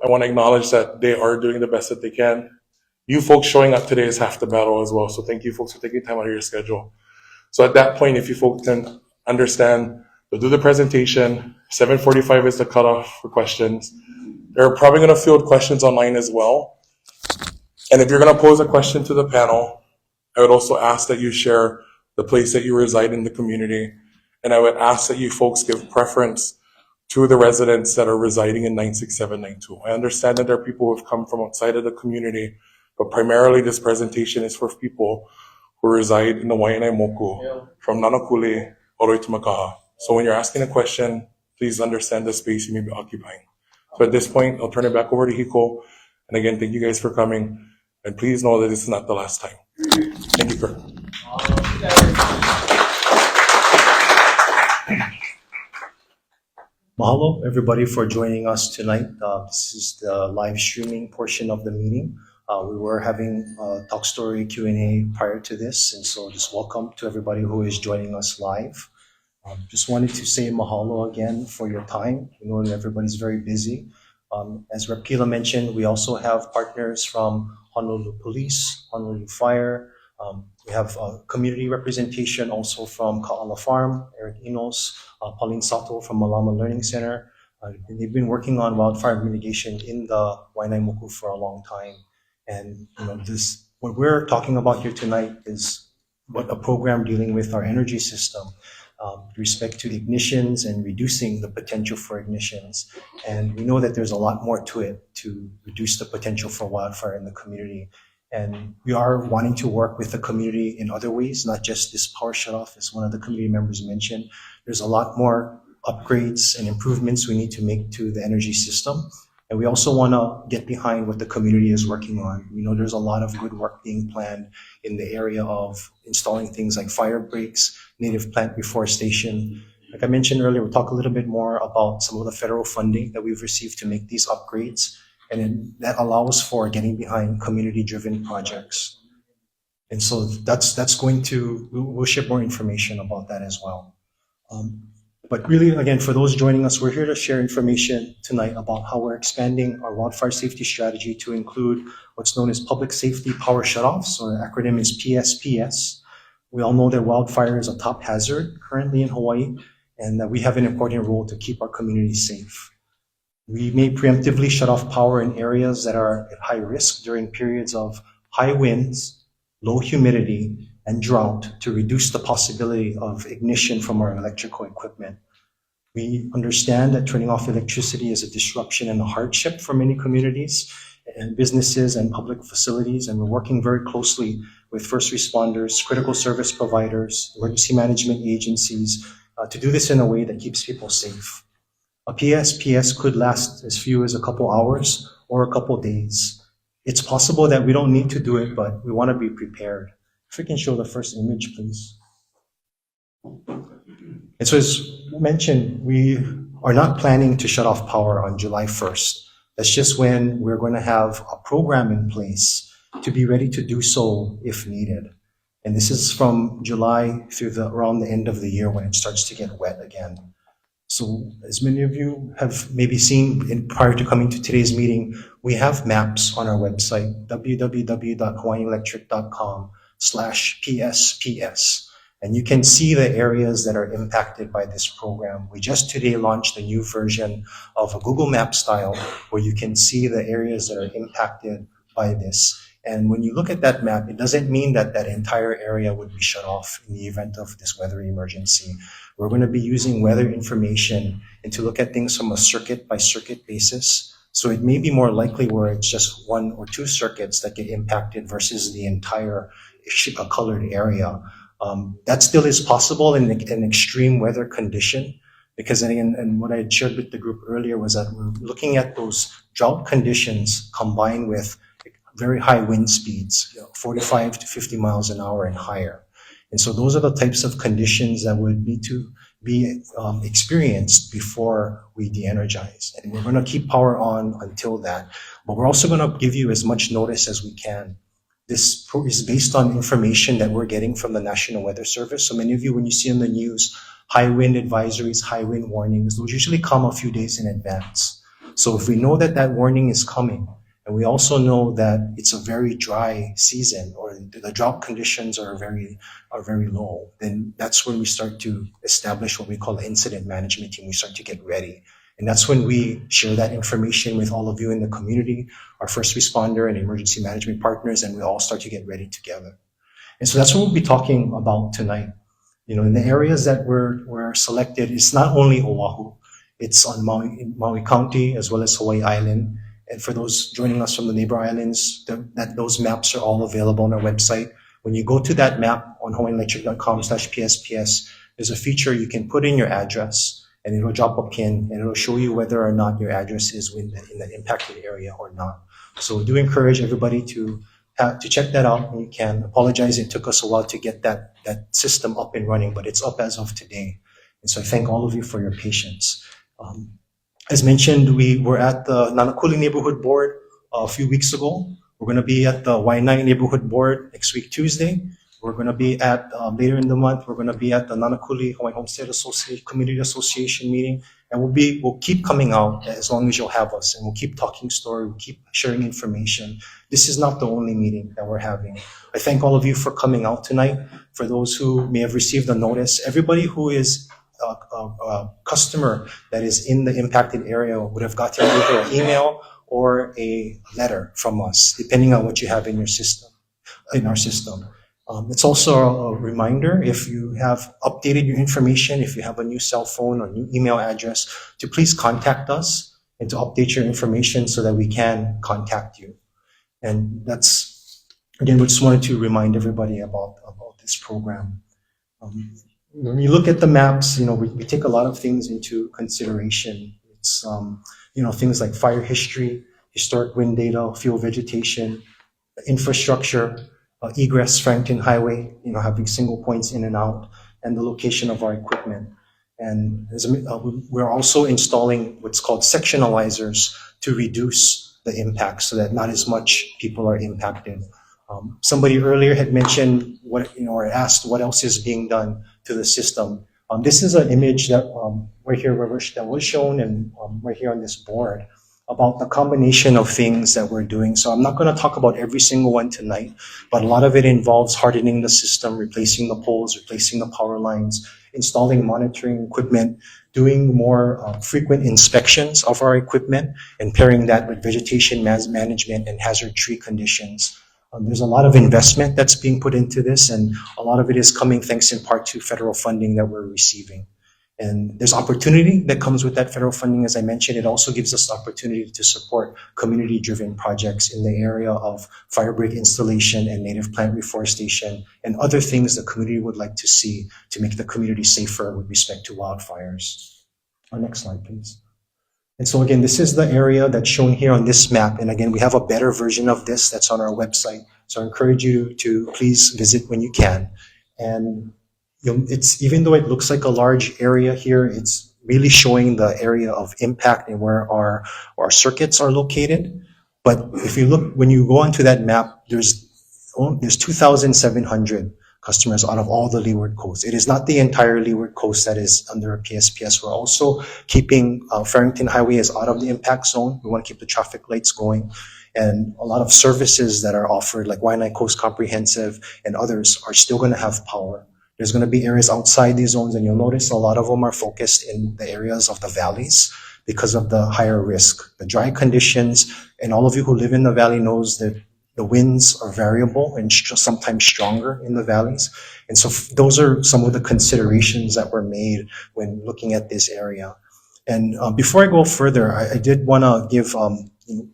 I want to acknowledge that they are doing the best that they can. You folks showing up today is half the battle as well. So thank you folks for taking time out of your schedule. So at that point, if you folks can understand, we'll do the presentation. 7:45 is the cutoff for questions. They're probably going to field questions online as well. And if you're going to pose a question to the panel, I would also ask that you share the place that you reside in the community. And I would ask that you folks give preference to the residents that are residing in 96792. I understand that there are people who have come from outside of the community, but primarily this presentation is for people who reside in the Waianae Moku, from Nanakuli all the way to Makaha. So when you're asking a question, please understand the space you may be occupying. So at this point, I'll turn it back over to Hiko. And again, thank you guys for coming. And please know that this is not the last time. Thank you, Kurt. Mahalo, everybody, for joining us tonight. This is the live streaming portion of the meeting. We were having a Talk Story Q&A prior to this, and so just welcome to everybody who is joining us live. Just wanted to say mahalo again for your time. We know that everybody's very busy. As Rep. Kila mentioned, we also have partners from Honolulu Police, Honolulu Fire. We have community representation also from Ka'ala Farm, Eric Enos, Pauline Sato from Malama Learning Center. They've been working on wildfire mitigation in the Waianae Moku for a long time. And what we're talking about here tonight is what a program dealing with our energy system, with respect to the ignitions and reducing the potential for ignitions. And we know that there's a lot more to it to reduce the potential for wildfire in the community. And we are wanting to work with the community in other ways, not just this power shutoff, as one of the community members mentioned. There's a lot more upgrades and improvements we need to make to the energy system. And we also want to get behind what the community is working on. We know there's a lot of good work being planned in the area of installing things like fire breaks, native plant reforestation. Like I mentioned earlier, we'll talk a little bit more about some of the federal funding that we've received to make these upgrades. And then that allows for getting behind community-driven projects. And so that's going to, we'll share more information about that as well. But really, again, for those joining us, we're here to share information tonight about how we're expanding our wildfire safety strategy to include what's known as Public Safety Power Shutoff, so the acronym is PSPS. We all know that wildfire is a top hazard currently in Hawaii, and that we have an important role to keep our communities safe. We may preemptively shut off power in areas that are at high risk during periods of high winds, low humidity, and drought to reduce the possibility of ignition from our electrical equipment. We understand that turning off electricity is a disruption and a hardship for many communities and businesses and public facilities, and we're working very closely with first responders, critical service providers, emergency management agencies to do this in a way that keeps people safe. A PSPS could last as few as a couple hours or a couple days. It's possible that we don't need to do it, but we want to be prepared. If we can show the first image, please. And so as mentioned, we are not planning to shut off power on July 1st. That's just when we're going to have a program in place to be ready to do so if needed. And this is from July through around the end of the year when it starts to get wet again. So as many of you have maybe seen prior to coming to today's meeting, we have maps on our website, www.hawaiianelectric.com/PSPS. And you can see the areas that are impacted by this program. We just today launched a new version of a Google Map style where you can see the areas that are impacted by this. And when you look at that map, it doesn't mean that that entire area would be shut off in the event of this weather emergency. We're going to be using weather information and to look at things from a circuit by circuit basis. So it may be more likely where it's just one or two circuits that get impacted versus the entire colored area. That still is possible in an extreme weather condition, because again, and what I had shared with the group earlier was that we're looking at those drought conditions combined with very high wind speeds, 45 to 50 miles an hour and higher. And so those are the types of conditions that would need to be experienced before we de-energize. And we're going to keep power on until that. But we're also going to give you as much notice as we can. This is based on information that we're getting from the National Weather Service. So many of you, when you see on the news, high wind advisories, high wind warnings, those usually come a few days in advance. So if we know that that warning is coming, and we also know that it's a very dry season, or the drought conditions are very low, then that's when we start to establish what we call the incident management team. We start to get ready. And that's when we share that information with all of you in the community, our first responder and emergency management partners, and we all start to get ready together. And so that's what we'll be talking about tonight. You know, in the areas that were selected, it's not only Oahu, it's on Maui County as well as Hawaii Island. And for those joining us from the neighbor islands, those maps are all available on our website. When you go to that map on hawaiianelectric.com/PSPS, there's a feature you can put in your address, and it'll drop a pin, and it'll show you whether or not your address is in the impacted area or not. So we do encourage everybody to check that out when you can. Apologize, it took us a while to get that system up and running, but it's up as of today. And so I thank all of you for your patience. As mentioned, we were at the Nanakuli Neighborhood Board a few weeks ago. We're going to be at the Waianae Neighborhood Board next week, Tuesday. We're going to be at, later in the month, we're going to be at the Nanakuli Hawaiian Homestead Community Association meeting. And we'll keep coming out as long as you'll have us, and we'll keep talking story, we'll keep sharing information. This is not the only meeting that we're having. I thank all of you for coming out tonight. For those who may have received a notice, everybody who is a customer that is in the impacted area would have gotten either an email or a letter from us, depending on what you have in your system, in our system. It's also a reminder, if you have updated your information, if you have a new cell phone or new email address, to please contact us and to update your information so that we can contact you. And that's, again, we just wanted to remind everybody about this program. When you look at the maps, you know, we take a lot of things into consideration. It's, you know, things like fire history, historic wind data, fuel vegetation, infrastructure, egress, Frankton Highway, you know, having single points in and out, and the location of our equipment. And we're also installing what's called sectionalizers to reduce the impact so that not as much people are impacted. Somebody earlier had mentioned or asked what else is being done to the system. This is an image that that was shown, and right here on this board, about the combination of things that we're doing. So I'm not going to talk about every single one tonight, but a lot of it involves hardening the system, replacing the poles, replacing the power lines, installing monitoring equipment, doing more frequent inspections of our equipment, and pairing that with vegetation management and hazard tree conditions. There's a lot of investment that's being put into this, and a lot of it is coming thanks in part to federal funding that we're receiving. And there's opportunity that comes with that federal funding. As I mentioned, it also gives us the opportunity to support community-driven projects in the area of fire break installation and native plant reforestation and other things the community would like to see to make the community safer with respect to wildfires. Our next slide, please. And so again, this is the area that's shown here on this map. And again, we have a better version of this that's on our website. So I encourage you to please visit when you can. And it's, even though it looks like a large area here, it's really showing the area of impact and where our circuits are located. But if you look, when you go onto that map, there's 2,700 customers out of all the leeward coast. It is not the entire leeward coast that is under a PSPS. We're also keeping Farrington Highway is out of the impact zone. We want to keep the traffic lights going. And a lot of services that are offered, like Waianae Coast Comprehensive and others, are still going to have power. There's going to be areas outside these zones, and you'll notice a lot of them are focused in the areas of the valleys because of the higher risk, the dry conditions. And all of you who live in the valley knows that the winds are variable and sometimes stronger in the valleys. And so those are some of the considerations that were made when looking at this area. And before I go further, I did want to give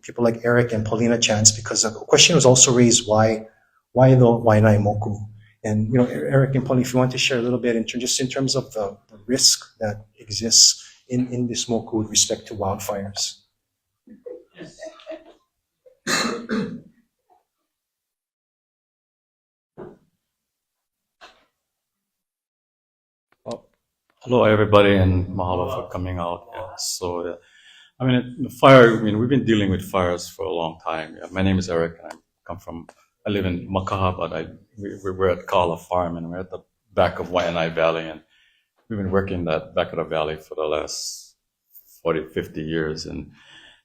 people like Eric and Paulina a chance, because a question was also raised, why the Waianae Moku? And Eric and Paulina, if you want to share a little bit in terms of the risk that exists in this Moku with respect to wildfires. Hello, everybody, and mahalo for coming out. Yeah, so, the fire. We've been dealing with fires for a long time. Yeah, my name is Eric, and I live in Makaha, but we're at Kala Farm, and we're at the back of Waianae Valley, and we've been working that back of the valley for the last 40, 50 years. And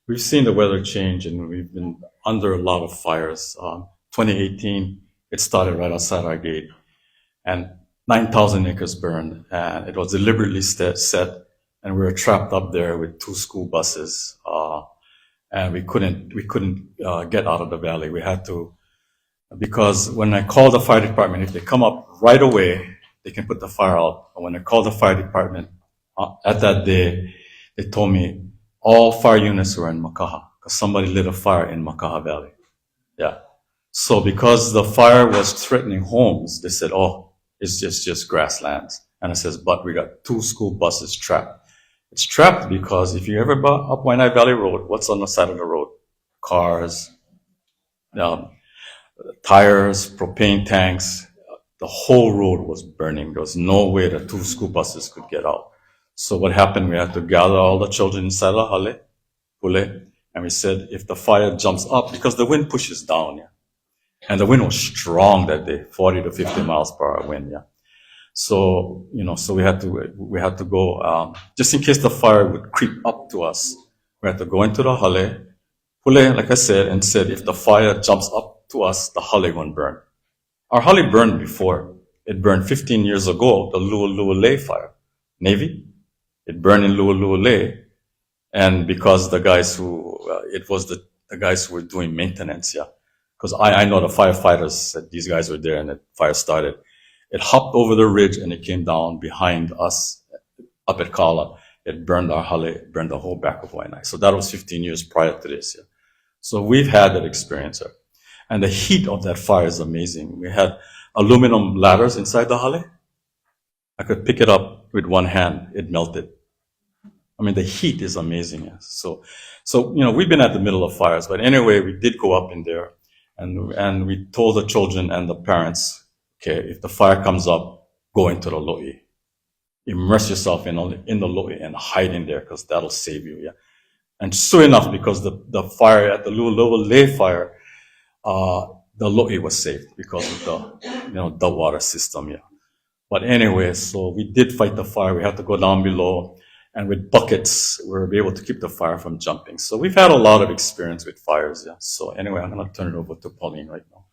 we've seen the weather change and we've been under a lot of fires. 2018, it started right outside our gate and 9,000 acres burned, and it was deliberately set, and we were trapped up there with 2 school buses, and we couldn't get out of the valley. We had to, because when I called the fire department, if they come up right away, they can put the fire out. And when I called the fire department at that day, they told me all fire units were in Makaha because somebody lit a fire in Makaha Valley. Yeah. So because the fire was threatening homes, they said, oh, it's just grasslands. And I says, but we got 2 school buses trapped. It's trapped because if you ever bought up Waianae Valley Road, what's on the side of the road? Cars, tires, propane tanks. The whole road was burning. There was no way that 2 school buses could get out. So what happened, we had to gather all the children inside the hale, pule, and we said, if the fire jumps up, because the wind pushes down, yeah. And the wind was strong that day, 40 to 50 miles per hour wind, yeah. So, so we had to go, just in case the fire would creep up to us, we had to go into the hale, pule, like I said, and said, if the fire jumps up to us, the hale won't burn. Our hale burned before. It burned 15 years ago, the Lu'ulu'ule fire. Navy. It burned in Lu'ulu'ule. And because the guys who, it was the guys who were doing maintenance, yeah. Because I know the firefighters said these guys were there and the fire started. It hopped over the ridge and it came down behind us up at Kala. It burned our hale, it burned the whole back of Waianae. So that was 15 years prior to this, yeah. So we've had that experience, yeah. And the heat of that fire is amazing. We had aluminum ladders inside the hale. I could pick it up with one hand. It melted. I mean, the heat is amazing. Yeah. So, we've been at the middle of fires, but anyway, we did go up in there and we told the children and the parents, okay, if the fire comes up, go into the lo'i. Immerse yourself in the lo'i and hide in there because that'll save you. Yeah. And sure enough, because the fire at the Lu'ulu'ule fire, the lo'i was saved because of the water system, yeah. But anyway, so we did fight the fire. We had to go down below, and with buckets, we were able to keep the fire from jumping. So we've had a lot of experience with fires, yeah. So anyway, I'm going to turn it over to Pauline right now.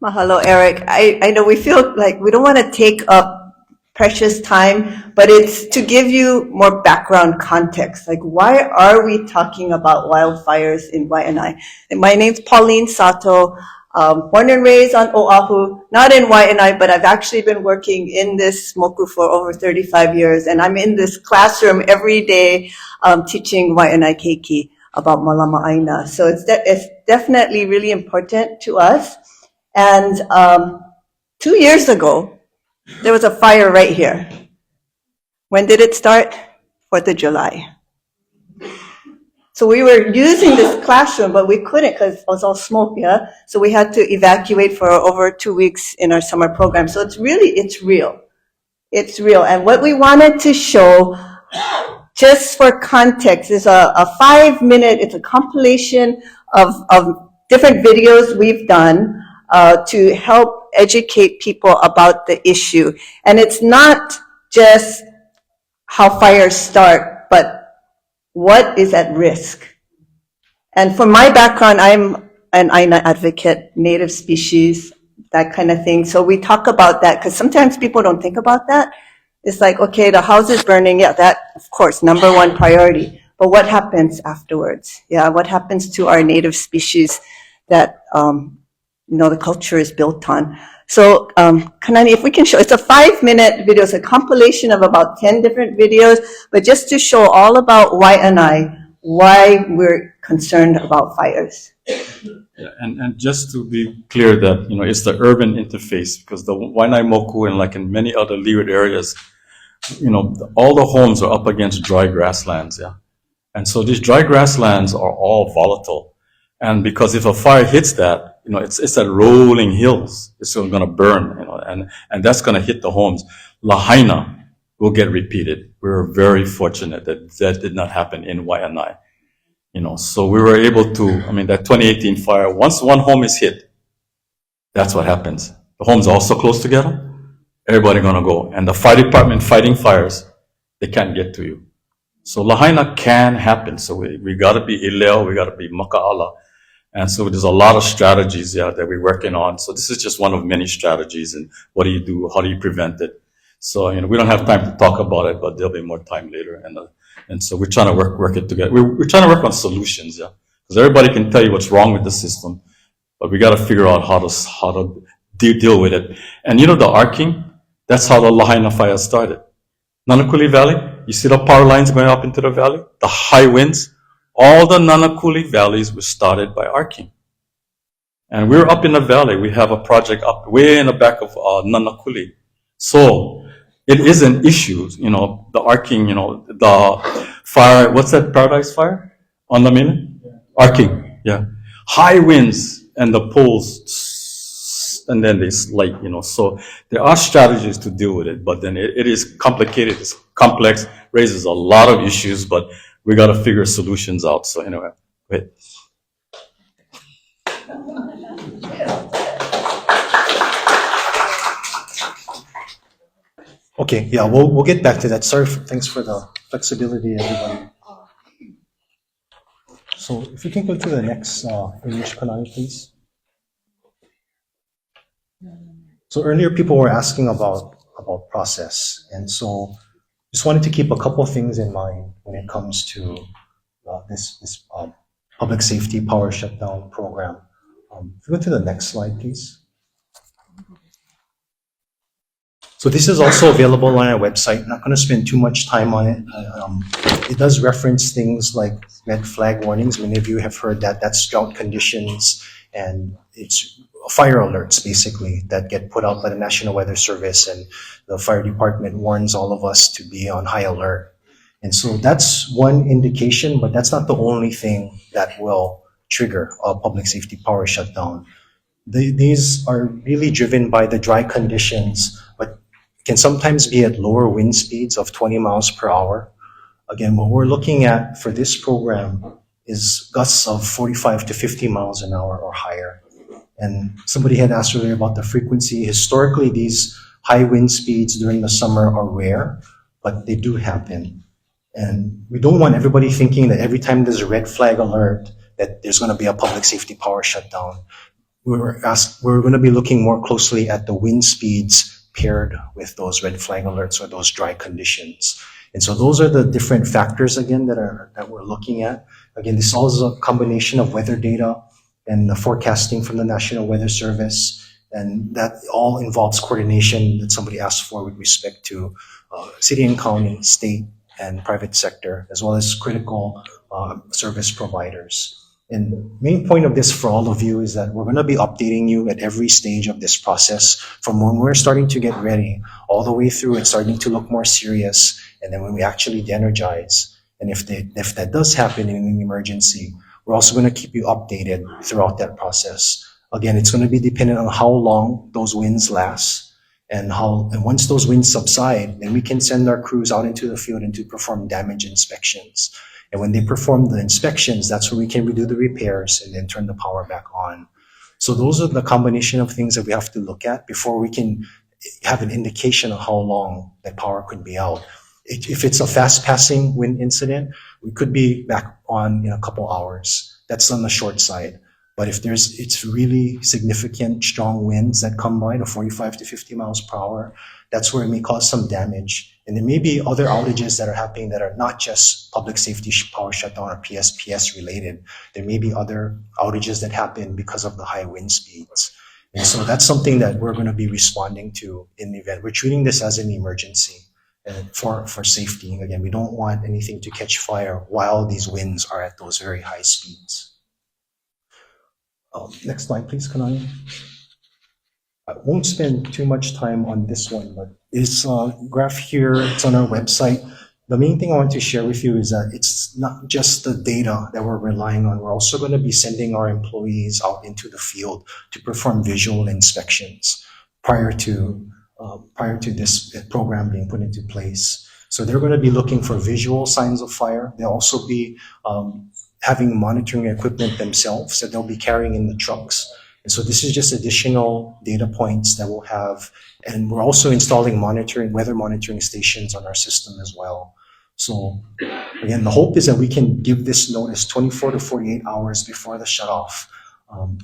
Mahalo, Eric. I know we feel like we don't want to take up precious time, but it's to give you more background context. Like, why are we talking about wildfires in Waianae? And my name's Pauline Sato, born and raised on Oahu, not in Waianae, but I've actually been working in this moku for over 35 years, and I'm in this classroom every day teaching Waianae keiki about malama aina. So it's definitely really important to us. And 2 years ago, there was a fire right here. When did it start? 4th of July. So we were using this classroom, but we couldn't because it was all smoke, yeah? So we had to evacuate for over 2 weeks in our summer program. So it's real. It's real. And what we wanted to show, just for context, is a 5-minute, it's a compilation of different videos we've done to help educate people about the issue. And it's not just how fires start, but what is at risk. And for my background, I'm an Aina advocate, native species, that kind of thing. So we talk about that because sometimes people don't think about that. It's like, okay, the house is burning. Yeah, that, of course, number one priority. But what happens afterwards? Yeah, what happens to our native species that the culture is built on. So, Kanani, if we can show, it's a 5-minute video. It's a compilation of about 10 different videos, but just to show all about Waianae, why we're concerned about fires. Yeah, and just to be clear that, it's the urban interface, because the Waianae Moku and like in many other leeward areas, all the homes are up against dry grasslands, yeah. And so these dry grasslands are all volatile. And because if a fire hits that, it's at rolling hills. It's going to burn, and that's going to hit the homes. Lahaina will get repeated. We were very fortunate that did not happen in Waianae. So we were able to, that 2018 fire, once one home is hit, that's what happens. The homes are all so close together, everybody going to go. And the fire department fighting fires, they can't get to you. So lahaina can happen. So we got to be ileo, we got to be maka'ala. And so there's a lot of strategies that we're working on. So this is just one of many strategies. And what do you do? How do you prevent it? So, we don't have time to talk about it, but there'll be more time later. And so we're trying to work it together. We're trying to work on solutions, because everybody can tell you what's wrong with the system, but we got to figure out how to deal with it. And the arcing, that's how the Lahaina fire started. Nanakuli Valley, you see the power lines going up into the valley, the high winds. All the Nanakuli valleys were started by arcing. And we're up in the valley. We have a project up way in the back of Nanakuli. So it is an issue, the arcing, the fire, what's that Paradise Fire on the mainland? Arcing, yeah. High winds and the poles, and then they light, so there are strategies to deal with it, but then it is complicated, it's complex, raises a lot of issues, but we got to figure solutions out. So anyway, go ahead. Okay, yeah, we'll get back to that. Sorry, thanks for the flexibility, everybody. So if you can go to the next image, Kanani, please. So earlier people were asking about process, and so just wanted to keep a couple things in mind when it comes to this Public Safety Power Shutdown program. If you go to the next slide, please. So this is also available on our website. I'm not going to spend too much time on it. It does reference things like red flag warnings. Many of you have heard that. That's drought conditions, and it's fire alerts basically that get put out by the National Weather Service, and the fire department warns all of us to be on high alert. And so that's one indication, but that's not the only thing that will trigger a public safety power shutdown. These are really driven by the dry conditions, but can sometimes be at lower wind speeds of 20 miles per hour. Again, what we're looking at for this program is gusts of 45 to 50 miles an hour or higher. And somebody had asked earlier about the frequency. Historically, these high wind speeds during the summer are rare, but they do happen. And we don't want everybody thinking that every time there's a red flag alert that there's going to be a public safety power shutdown. We're going to be looking more closely at the wind speeds paired with those red flag alerts or those dry conditions. And so those are the different factors again that we're looking at. Again, this all is a combination of weather data and the forecasting from the National Weather Service, and that all involves coordination that somebody asked for with respect to city and county, state, and private sector, as well as critical service providers. And the main point of this for all of you is that we're going to be updating you at every stage of this process, from when we're starting to get ready all the way through it starting to look more serious, and then when we actually de-energize. And if that does happen in an emergency, we're also going to keep you updated throughout that process. Again, it's going to be dependent on how long those winds last, and once those winds subside, then we can send our crews out into the field and to perform damage inspections. And when they perform the inspections, that's where we can redo the repairs and then turn the power back on. So those are the combination of things that we have to look at before we can have an indication of how long that power could be out. If it's a fast-passing wind incident, we could be back on in a couple hours. That's on the short side. But if it's really significant, strong winds that come by, the 45 to 50 miles per hour, that's where it may cause some damage. And there may be other outages that are happening that are not just public safety power shutdown or PSPS related. There may be other outages that happen because of the high wind speeds. And so that's something that we're going to be responding to in the event. We're treating this as an emergency for safety. Again, we don't want anything to catch fire while these winds are at those very high speeds. Next slide, please, Kanani. I won't spend too much time on this one, but this graph here, it's on our website. The main thing I want to share with you is that it's not just the data that we're relying on. We're also going to be sending our employees out into the field to perform visual inspections prior to this program being put into place. So they're going to be looking for visual signs of fire. They'll also be having monitoring equipment themselves that they'll be carrying in the trucks. And so this is just additional data points that we'll have. And we're also installing weather monitoring stations on our system as well. So again, the hope is that we can give this notice 24 to 48 hours before the shutoff.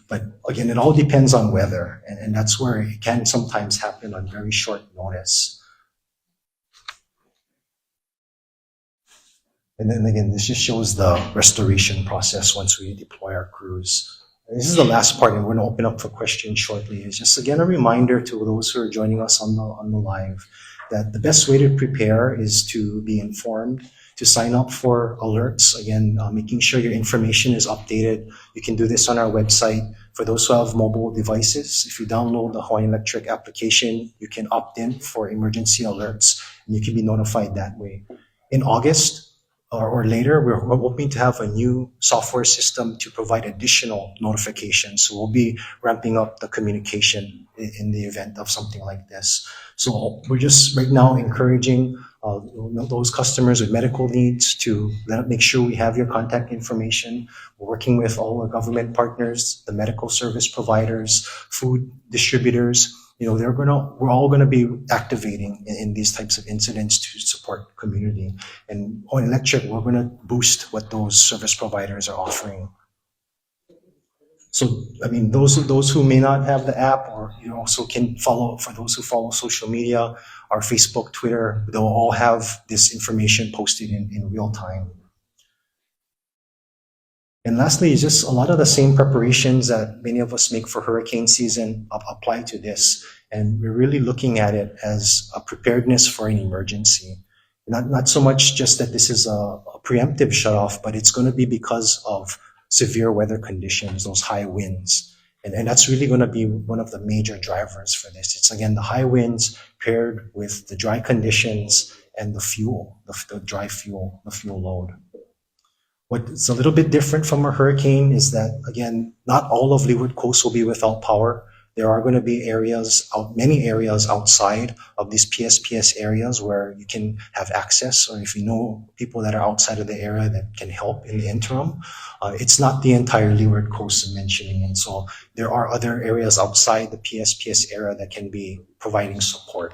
But again, it all depends on weather, and that's where it can sometimes happen on very short notice. And then again, this just shows the restoration process once we deploy our crews. And this is the last part, and we're going to open up for questions shortly. It's just again a reminder to those who are joining us on the live that the best way to prepare is to be informed, to sign up for alerts. Again, making sure your information is updated. You can do this on our website. For those who have mobile devices, if you download the Hawaiian Electric application, you can opt in for emergency alerts, and you can be notified that way. In August, or later, we're hoping to have a new software system to provide additional notifications. So we'll be ramping up the communication in the event of something like this. So we're just right now encouraging those customers with medical needs to make sure we have your contact information. We're working with all our government partners, the medical service providers, food distributors. We're all gonna be activating in these types of incidents to support community. And on Electric, we're gonna boost what those service providers are offering. So, I mean, those who may not have the app, or also can follow. For those who follow social media, our Facebook, Twitter, they'll all have this information posted in real time. And lastly, is just a lot of the same preparations that many of us make for hurricane season apply to this. And we're really looking at it as a preparedness for an emergency. Not so much just that this is a preemptive shutoff, but it's going to be because of severe weather conditions, those high winds. And that's really going to be one of the major drivers for this. It's again, the high winds paired with the dry conditions and the fuel, the dry fuel, the fuel load. What's a little bit different from a hurricane is that, again, not all of Leeward Coast will be without power. There are going to be many areas outside of these PSPS areas where you can have access, or if you know people that are outside of the area that can help in the interim. It's not the entire Leeward Coast I'm mentioning, and so there are other areas outside the PSPS area that can be providing support.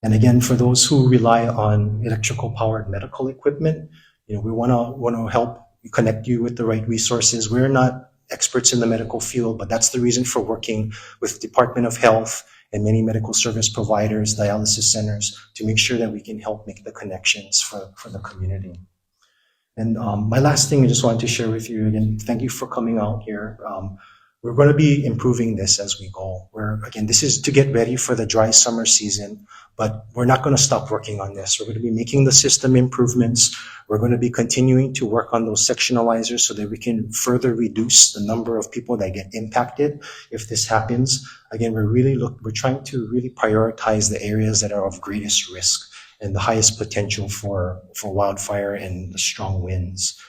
And again, for those who rely on electrical powered medical equipment, we want to help connect you with the right resources. We're not experts in the medical field, but that's the reason for working with Department of Health and many medical service providers, dialysis centers, to make sure that we can help make the connections for the community. And my last thing I just wanted to share with you, again, thank you for coming out here. We're going to be improving this as we go. Again, this is to get ready for the dry summer season, but we're not going to stop working on this. We're going to be making the system improvements. We're going to be continuing to work on those sectionalizers so that we can further reduce the number of people that get impacted if this happens. Again, we're trying to really prioritize the areas that are of greatest risk and the highest potential for wildfire and the strong winds.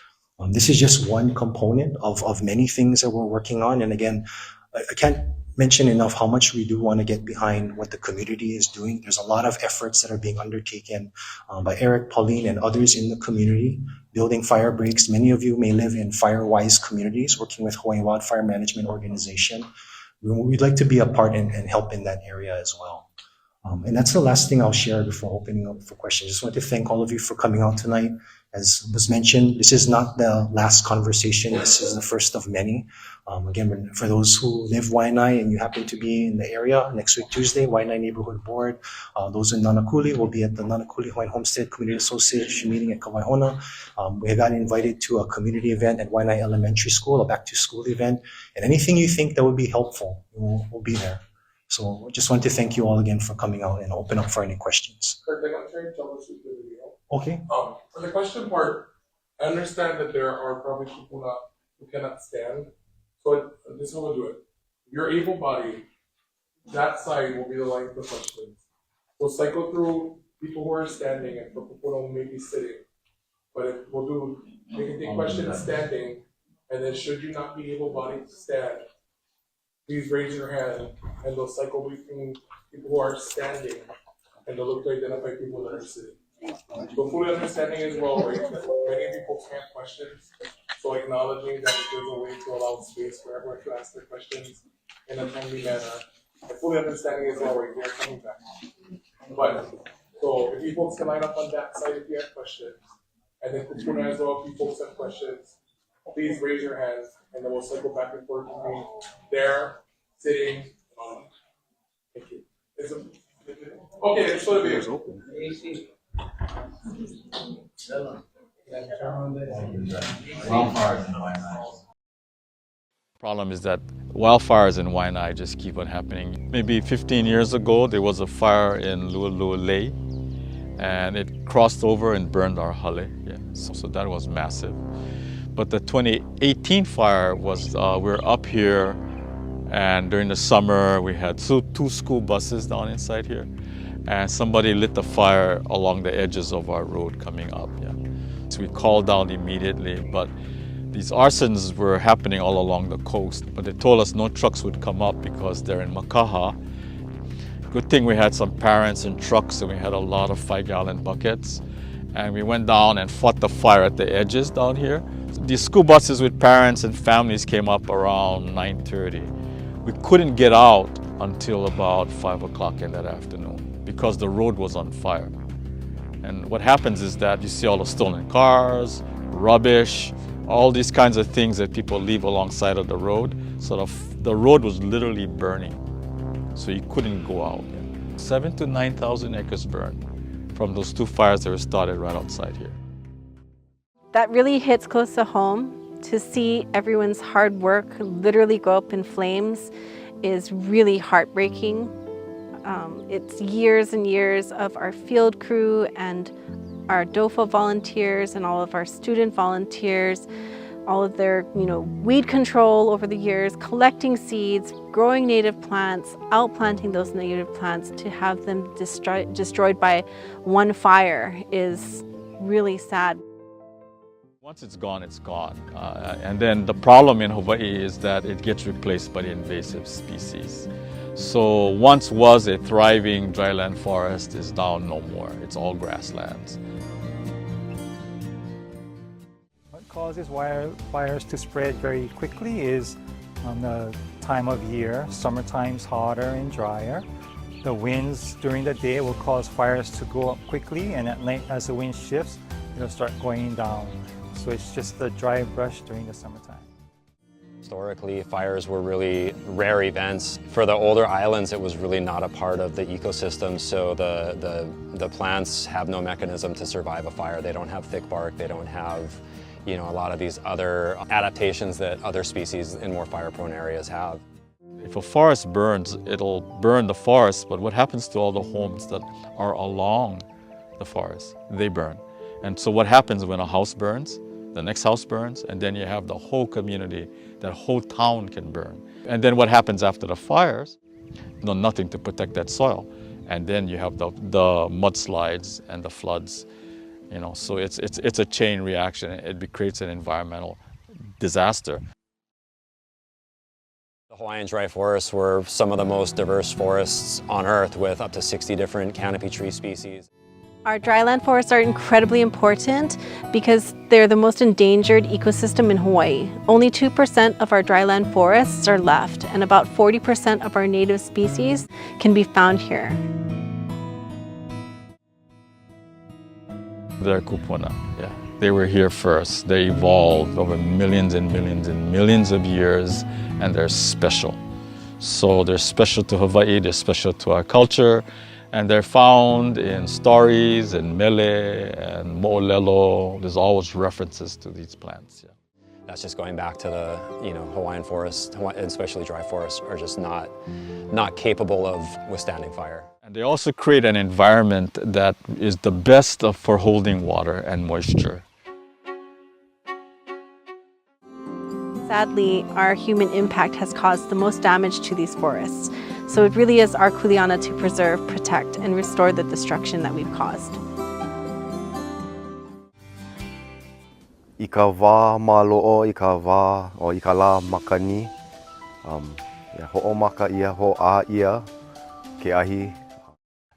This is just one component of many things that we're working on. And again, I can't mention enough how much we do want to get behind what the community is doing. There's a lot of efforts that are being undertaken by Eric, Pauline, and others in the community, building fire breaks. Many of you may live in fire-wise communities, working with Hawaii Wildfire Management Organization. We'd like to be a part and help in that area as well. And that's the last thing I'll share before opening up for questions. Just want to thank all of you for coming out tonight. As was mentioned, this is not the last conversation. This is the first of many. Again, for those who live Waianae and you happen to be in the area, next week, Tuesday, Waianae Neighborhood Board. Those in Nanakuli will be at the Nanakuli Hawaiian Homestead Community Association meeting at Kawaihona. We got invited to a community event at Waianae Elementary School, a back-to-school event. And anything you think that would be helpful, we'll be there. So I just want to thank you all again for coming out and open up for any questions. Okay. For the question part, I understand that there are probably people who cannot stand. So this is how we'll do it. You're able-bodied. That side will be the line for questions. We'll cycle through people who are standing and for people who may be sitting. But if they can take questions standing, and then should you not be able-bodied to stand, please raise your hand, and they'll cycle between people who are standing, and they'll look to identify people that are sitting. So fully understanding as well, right, that many people can't questions, so acknowledging that there's a way to allow space for everyone to ask their questions in a timely manner, and fully understanding as well, right, they're coming back. But So if you folks can line up on that side if you have questions. And then Kupuna as well, if you folks have questions, please raise your hands and then we'll cycle back and forth between there, sitting. Thank you. Okay, let's show the video. Problem is that wildfires in Waianae just keep on happening. Maybe 15 years ago, there was a fire in Lu'ulu'ulei, and it crossed over and burned our hale. Yeah, so that was massive. But the 2018 fire was, we're up here, and during the summer, we had two school buses down inside here, and somebody lit the fire along the edges of our road coming up. Yeah. So we called down immediately, but these arsons were happening all along the coast, but they told us no trucks would come up because they're in Makaha. Good thing we had some parents and trucks, and we had a lot of 5-gallon buckets. And we went down and fought the fire at the edges down here. These school buses with parents and families came up around 9:30. We couldn't get out until about 5 o'clock in that afternoon because the road was on fire. And what happens is that you see all the stolen cars, rubbish, all these kinds of things that people leave alongside of the road. So the road was literally burning. So you couldn't go out. 7,000 to 9,000 acres burned from those two fires that were started right outside here. That really hits close to home. To see everyone's hard work literally go up in flames is really heartbreaking. It's years and years of our field crew and our DOFA volunteers and all of our student volunteers, all of their weed control over the years, collecting seeds, growing native plants, outplanting those native plants. To have them destroyed by one fire is really sad. Once it's gone, it's gone. And then the problem in Hawaii is that it gets replaced by the invasive species. So once was a thriving dryland forest is now no more. It's all grasslands. What causes wildfires to spread very quickly is the time of year. Summertime's hotter and drier. The winds during the day will cause fires to go up quickly, and at night as the wind shifts, it'll start going down. So it's just the dry brush during the summertime. Historically, fires were really rare events. For the older islands, it was really not a part of the ecosystem, so the plants have no mechanism to survive a fire. They don't have thick bark, they don't have a lot of these other adaptations that other species in more fire-prone areas have. If a forest burns, it'll burn the forest, but what happens to all the homes that are along the forest? They burn. And so what happens when a house burns? The next house burns, and then you have the whole community, that whole town can burn. And then what happens after the fires? Nothing to protect that soil. And then you have the mudslides and the floods. So it's a chain reaction. It creates an environmental disaster. The Hawaiian dry forests were some of the most diverse forests on Earth, with up to 60 different canopy tree species. Our dryland forests are incredibly important because they're the most endangered ecosystem in Hawaii. Only 2% of our dryland forests are left, and about 40% of our native species can be found here. They're kupuna, yeah. They were here first. They evolved over millions and millions and millions of years, and they're special. So they're special to Hawaii, they're special to our culture, and they're found in stories and mele and mo'olelo. There's always references to these plants. Yeah. That's just going back to the Hawaiian forests, especially dry forests, are just not capable of withstanding fire. And they also create an environment that is the best for holding water and moisture. Sadly, our human impact has caused the most damage to these forests. So it really is our kuleana to preserve, protect, and restore the destruction that we've caused. I ka wā mālo'o, I ka wā o I ka lā makani. Ho'omaka ia, ho'a ia, ke ahi.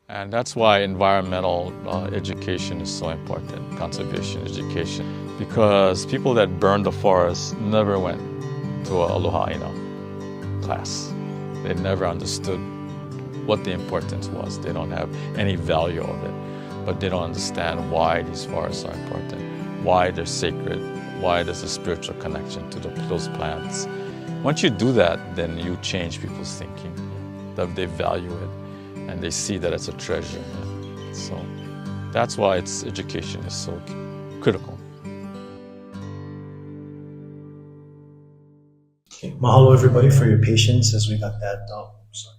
And that's why environmental education is so important, conservation education, because people that burned the forest never went to a aloha ina class. They never understood what the importance was. They don't have any value of it. but they don't understand why these forests are important, why they're sacred, why there's a spiritual connection to those plants. Once you do that, then you change people's thinking, that they value it, and they see that it's a treasure. So that's why education is so critical. Okay, mahalo everybody for your patience as we got that. Sorry.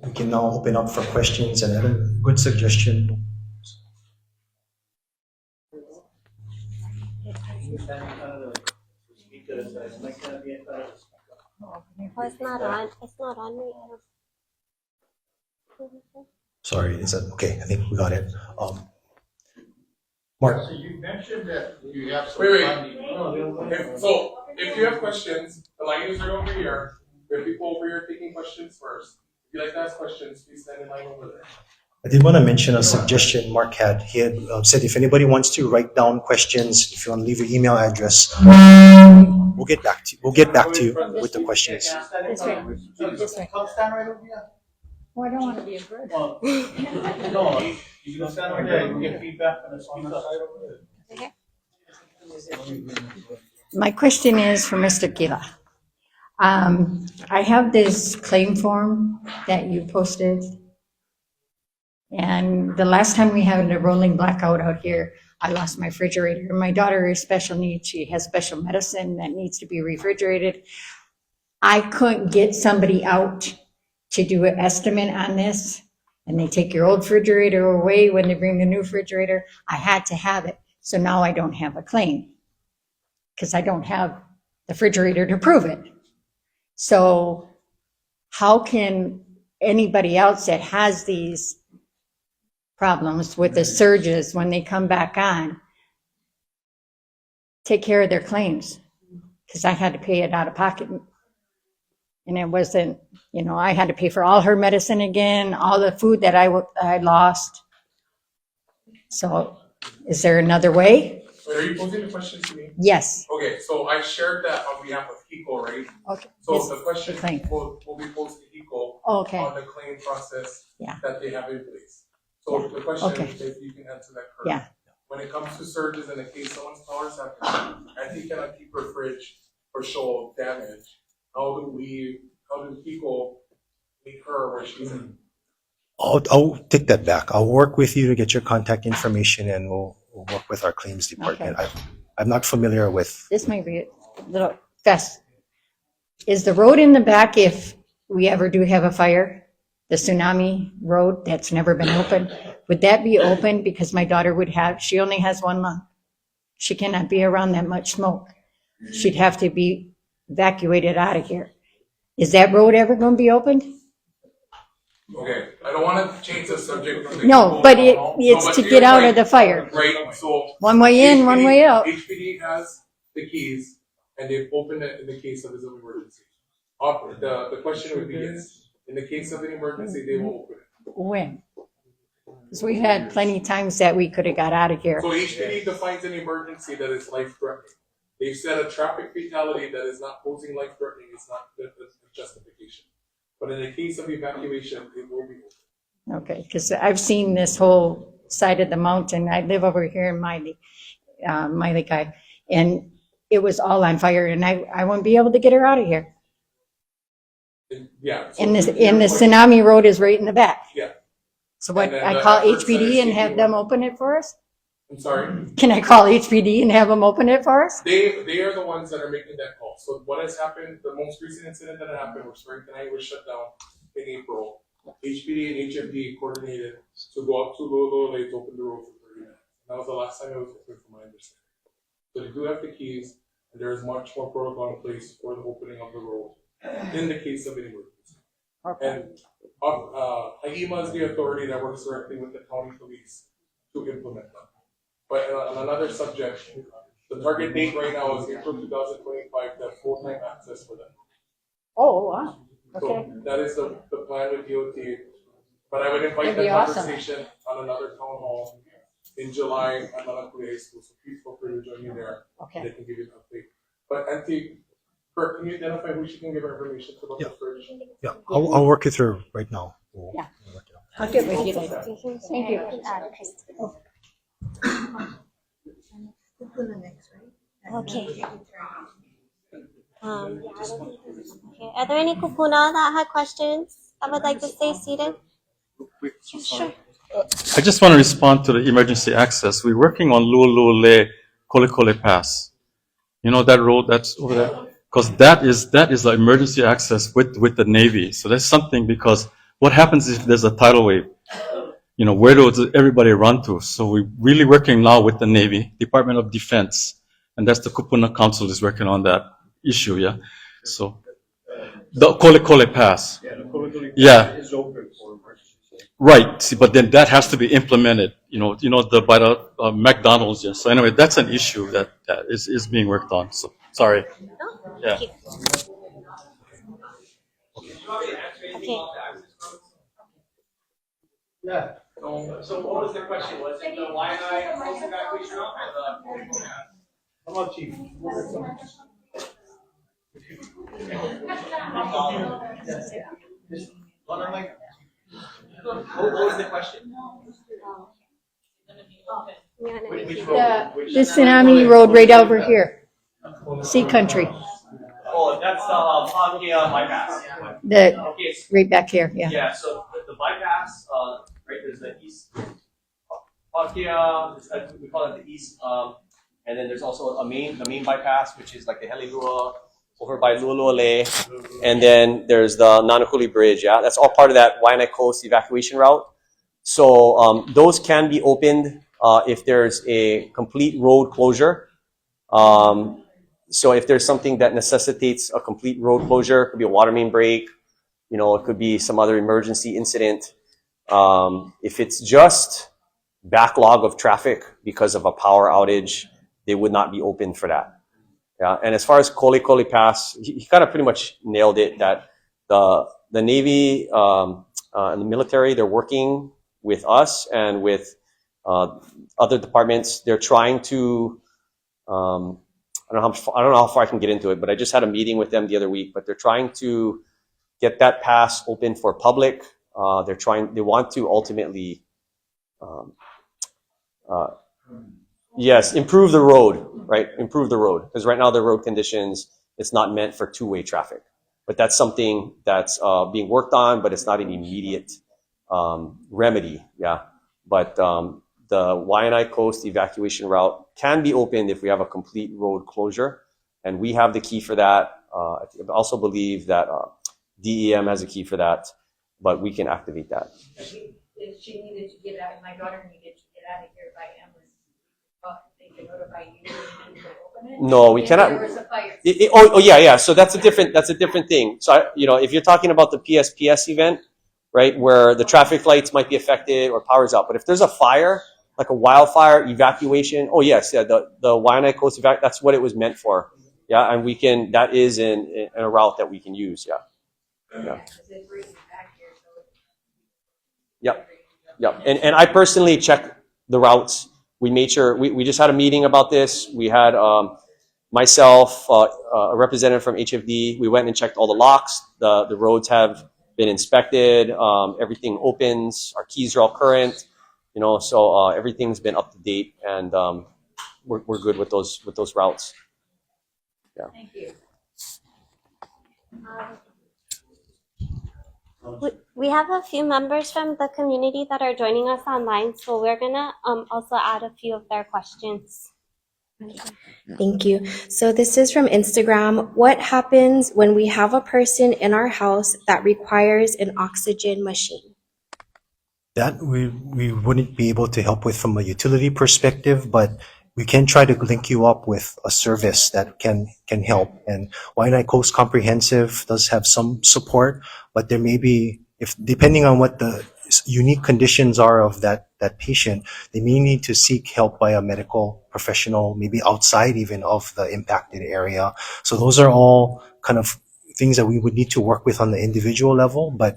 We can now open up for questions, and a good suggestion. Oh, it's not on. It's not on me. Sorry, is that okay? I think we got it. Mark. So you mentioned that you have some funding. So if you have questions, the line is right over here. We have people over here taking questions first. If you'd like to ask questions, please stand in line over there. I did want to mention a suggestion Mark had. He had said if anybody wants to write down questions, if you want to leave your email address, we'll get back to you. We'll get back to you with the questions. This way. This way. Come stand right over here. Oh, I don't want to be a bird. No, you can stand over there, you get feedback from the speaker. Okay. My question is for Mr. Kila. I have this claim form that you posted. And the last time we had a rolling blackout out here, I lost my refrigerator. My daughter is special needs. She has special medicine that needs to be refrigerated. I couldn't get somebody out to do an estimate on this. And they take your old refrigerator away when they bring the new refrigerator. I had to have it. So now I don't have a claim because I don't have the refrigerator to prove it. So how can anybody else that has these problems with the surges when they come back on take care of their claims? Because I had to pay it out of pocket. And it wasn't, I had to pay for all her medicine again, all the food that I lost. So is there another way? Wait, are you posing the question to me? Yes. Okay, so I shared that on behalf of HECO, right? Okay. So Yes, the question claim. will be posed to HECO Okay. on the claim process Yeah. that they have in place. So the question Okay. is if you can answer that correctly. Yeah. When it comes to surges in the case someone's power is happening, and he cannot keep her fridge or show damage, how do HECO meet her where she's in? I'll take that back. I'll work with you to get your contact information, and we'll work with our claims department. I'm not familiar with. This might be a little fast. Is the road in the back, if we ever do have a fire, the tsunami road that's never been open, would that be open? Because my daughter she only has one lung. She cannot be around that much smoke. She'd have to be evacuated out of here. Is that road ever going to be opened? Okay, I don't want to change the subject from the. No, but it's to get out of the fire. Right, so. One way in, one way out. HPD has the keys, and they've opened it in the case of an emergency. The question would be yes, in the case of an emergency, they will open it. When? Because we've had plenty of times that we could have got out of here. So HPD defines an emergency that is life-threatening. They've said a traffic fatality that is not posing life-threatening is not the justification. But in the case of evacuation, it will be open. Okay, because I've seen this whole side of the mountain. I live over here in Miley, and it was all on fire, and I wouldn't be able to get her out of here. Yeah. So And the tsunami road is right in the back. Yeah. So what, And then I the call efforts that HPD and are have them open it for us? I'm sorry? Can I call HPD and have them open it for us? They are the ones that are making that call. So what has happened, the most recent incident that happened, which Spring tonight was shut down in April. HPD and HMD coordinated to go up to Lolo to open the road for 30 minutes. That was the last time it was open from my understanding. So they do have the keys, and there is much more protocol in place for the opening of the road in the case of an emergency. Okay. And HAIMA is the authority that works directly with the county police to implement them. But on another subject, the target date right now is April 2025 to have full-time access for them. Oh, wow. Okay. So that is the plan with DOT. But I would invite That'd be that awesome. conversation on another town hall in July at Malakuli High School. So please feel free to join me there. Okay. They can give you an update. But Auntie, Kurt, can you identify who she can give her information to about the fridge? Yeah, I'll work with her right now. Yeah. I'll get with you later. Thank you. Okay. Okay. Are there any kupuna that had questions that would like to stay seated? Sure. I just want to respond to the emergency access. We're working on Lu'ulu'ule Kolekole Pass. You know that road that's over there? Because that is the emergency access with the Navy. So that's something, because what happens if there's a tidal wave? You know, where does everybody run to? So we're really working now with the Navy, Department of Defense, and that's the Kupuna Council is working on that issue, yeah? So, the Kolekole Pass. Yeah. Right, see, but then that has to be implemented, by the McDonald's, yeah. So anyway, that's an issue that is being worked on, so, sorry. Yeah. Okay. Yeah. So what was the question? Was it the Waianae post-evacuation route or the? How about Chief? What was the question? The tsunami road right over here, Sea Country, Oh, that's the Pagea bypass. the, Okay, right back here, yeah. yeah, so the bypass, right, there's the east, Pagea, we call it the east, and then there's also the main bypass, which is like the Helilua over by Lu'ulu'ule, and then there's the Nanakuli Bridge, yeah? That's all part of that Waianae Coast evacuation route. So those can be opened if there's a complete road closure. So if there's something that necessitates a complete road closure, it could be a water main break, it could be some other emergency incident. If it's just backlog of traffic because of a power outage, they would not be open for that. Yeah, and as far as Kolekole Pass, he kind of pretty much nailed it, that the Navy and the military, they're working with us and with other departments. They're trying to, I don't know how far I can get into it, but I just had a meeting with them the other week, but they're trying to get that pass open for public. They want to ultimately, yes, improve the road, right? Improve the road. Because right now the road conditions, it's not meant for two-way traffic. But that's something that's being worked on, but it's not an immediate remedy, yeah. But the Waianae Coast evacuation route can be opened if we have a complete road closure. And we have the key for that. I also believe that DEM has a key for that, but we can activate that. If she needed to get out, my daughter needed to get out of here by ambulance, they can notify you and you open it? No, we cannot. There was a fire. Yeah. So that's a different thing. So if you're talking about the PSPS event, right, where the traffic lights might be affected or power's out, but if there's a fire, like a wildfire evacuation, the Waianae Coast that's what it was meant for. Yeah, and that is in a route that we can use. Yeah. Yep. And I personally checked the routes. We made sure, we just had a meeting about this. We had myself, a representative from HFD. We went and checked all the locks. The roads have been inspected. Everything opens. Our keys are all current. So everything's been up to date, and we're good with those routes. Yeah. Thank you. We have a few members from the community that are joining us online, so we're gonna also add a few of their questions. Thank you. So this is from Instagram. What happens when we have a person in our house that requires an oxygen machine? That we wouldn't be able to help with from a utility perspective, but we can try to link you up with a service that can help. And Waianae Coast Comprehensive does have some support, but there may be, depending on what the unique conditions are of that patient, they may need to seek help by a medical professional, maybe outside even of the impacted area. So those are all kind of things that we would need to work with on the individual level, but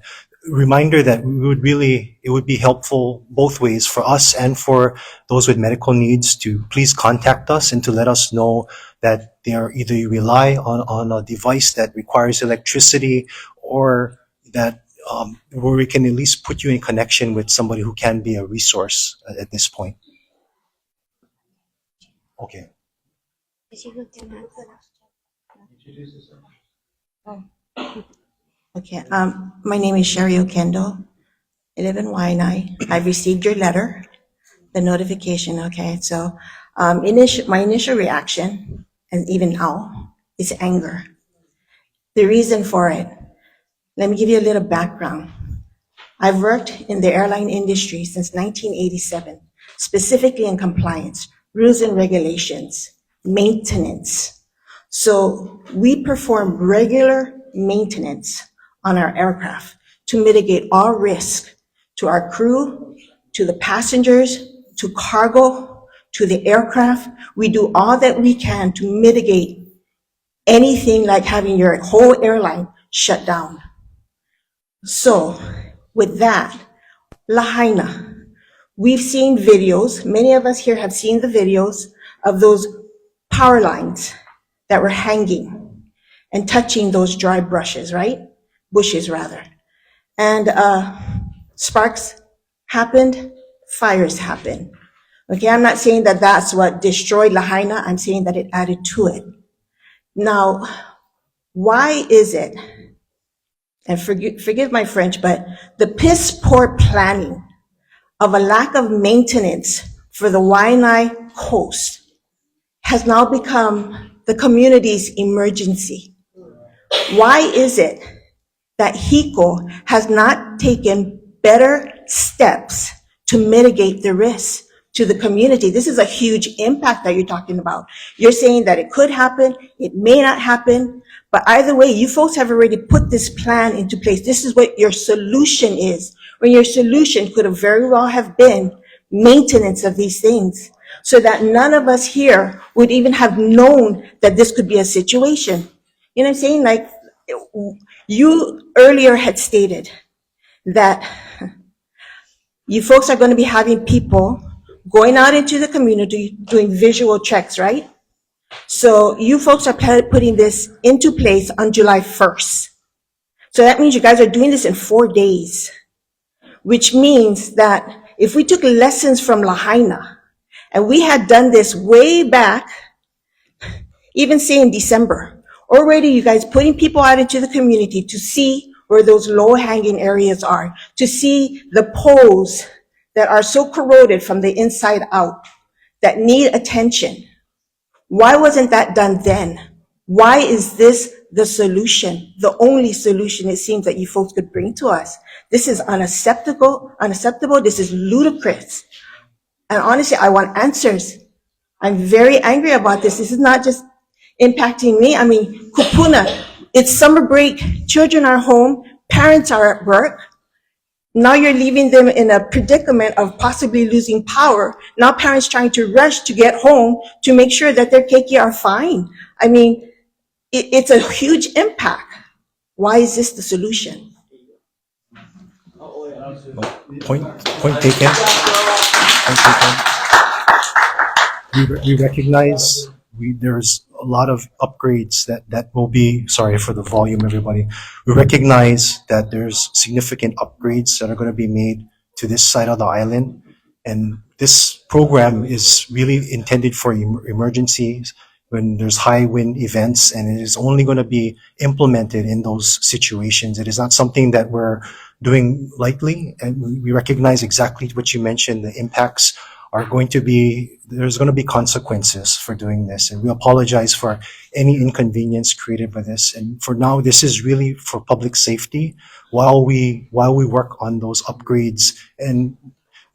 reminder that it would be helpful both ways for us and for those with medical needs to please contact us and to let us know that they are either you rely on a device that requires electricity or that where we can at least put you in connection with somebody who can be a resource at this point. Okay. Okay, my name is Sherry Okendo. I live in Waianae. I received your letter, the notification, okay? So, my initial reaction, and even now, is anger. The reason for it, let me give you a little background. I've worked in the airline industry since 1987, specifically in compliance, rules and regulations, maintenance. So we perform regular maintenance on our aircraft to mitigate all risk to our crew, to the passengers, to cargo, to the aircraft. We do all that we can to mitigate anything like having your whole airline shut down. So with that, Lahaina, we've seen videos, many of us here have seen the videos of those power lines that were hanging and touching those dry bushes, right? Bushes rather. And sparks happened, fires happened. Okay, I'm not saying that that's what destroyed Lahaina, I'm saying that it added to it. Now, why is it, and forgive my French, but the piss poor planning of a lack of maintenance for the Waianae coast has now become the community's emergency? Why is it that HECO has not taken better steps to mitigate the risk to the community? This is a huge impact that you're talking about. You're saying that it could happen, it may not happen, but either way, you folks have already put this plan into place. This is what your solution is, when your solution could have very well have been maintenance of these things, so that none of us here would even have known that this could be a situation. You know what I'm saying? Like, you earlier had stated that you folks are going to be having people going out into the community doing visual checks, right? So you folks are putting this into place on July 1st. So that means you guys are doing this in 4 days, which means that if we took lessons from Lahaina and we had done this way back, even say in December, already you guys putting people out into the community to see where those low-hanging areas are, to see the poles that are so corroded from the inside out that need attention. Why wasn't that done then? Why is this the solution, the only solution it seems that you folks could bring to us? This is unacceptable, this is ludicrous. And honestly, I want answers. I'm very angry about this. This is not just impacting me. I mean, kupuna, it's summer break, children are home, parents are at work. Now you're leaving them in a predicament of possibly losing power. Now parents trying to rush to get home to make sure that their keiki are fine. I mean, it's a huge impact. Why is this the solution? Point taken. Point taken. We recognize there's a lot of upgrades that will be, sorry for the volume, everybody. We recognize that there's significant upgrades that are going to be made to this side of the island. And this program is really intended for emergencies when there's high wind events, and it is only going to be implemented in those situations. It is not something that we're doing lightly, and we recognize exactly what you mentioned. The impacts are going to be, there's going to be consequences for doing this, and we apologize for any inconvenience created by this. And for now, this is really for public safety while we work on those upgrades. And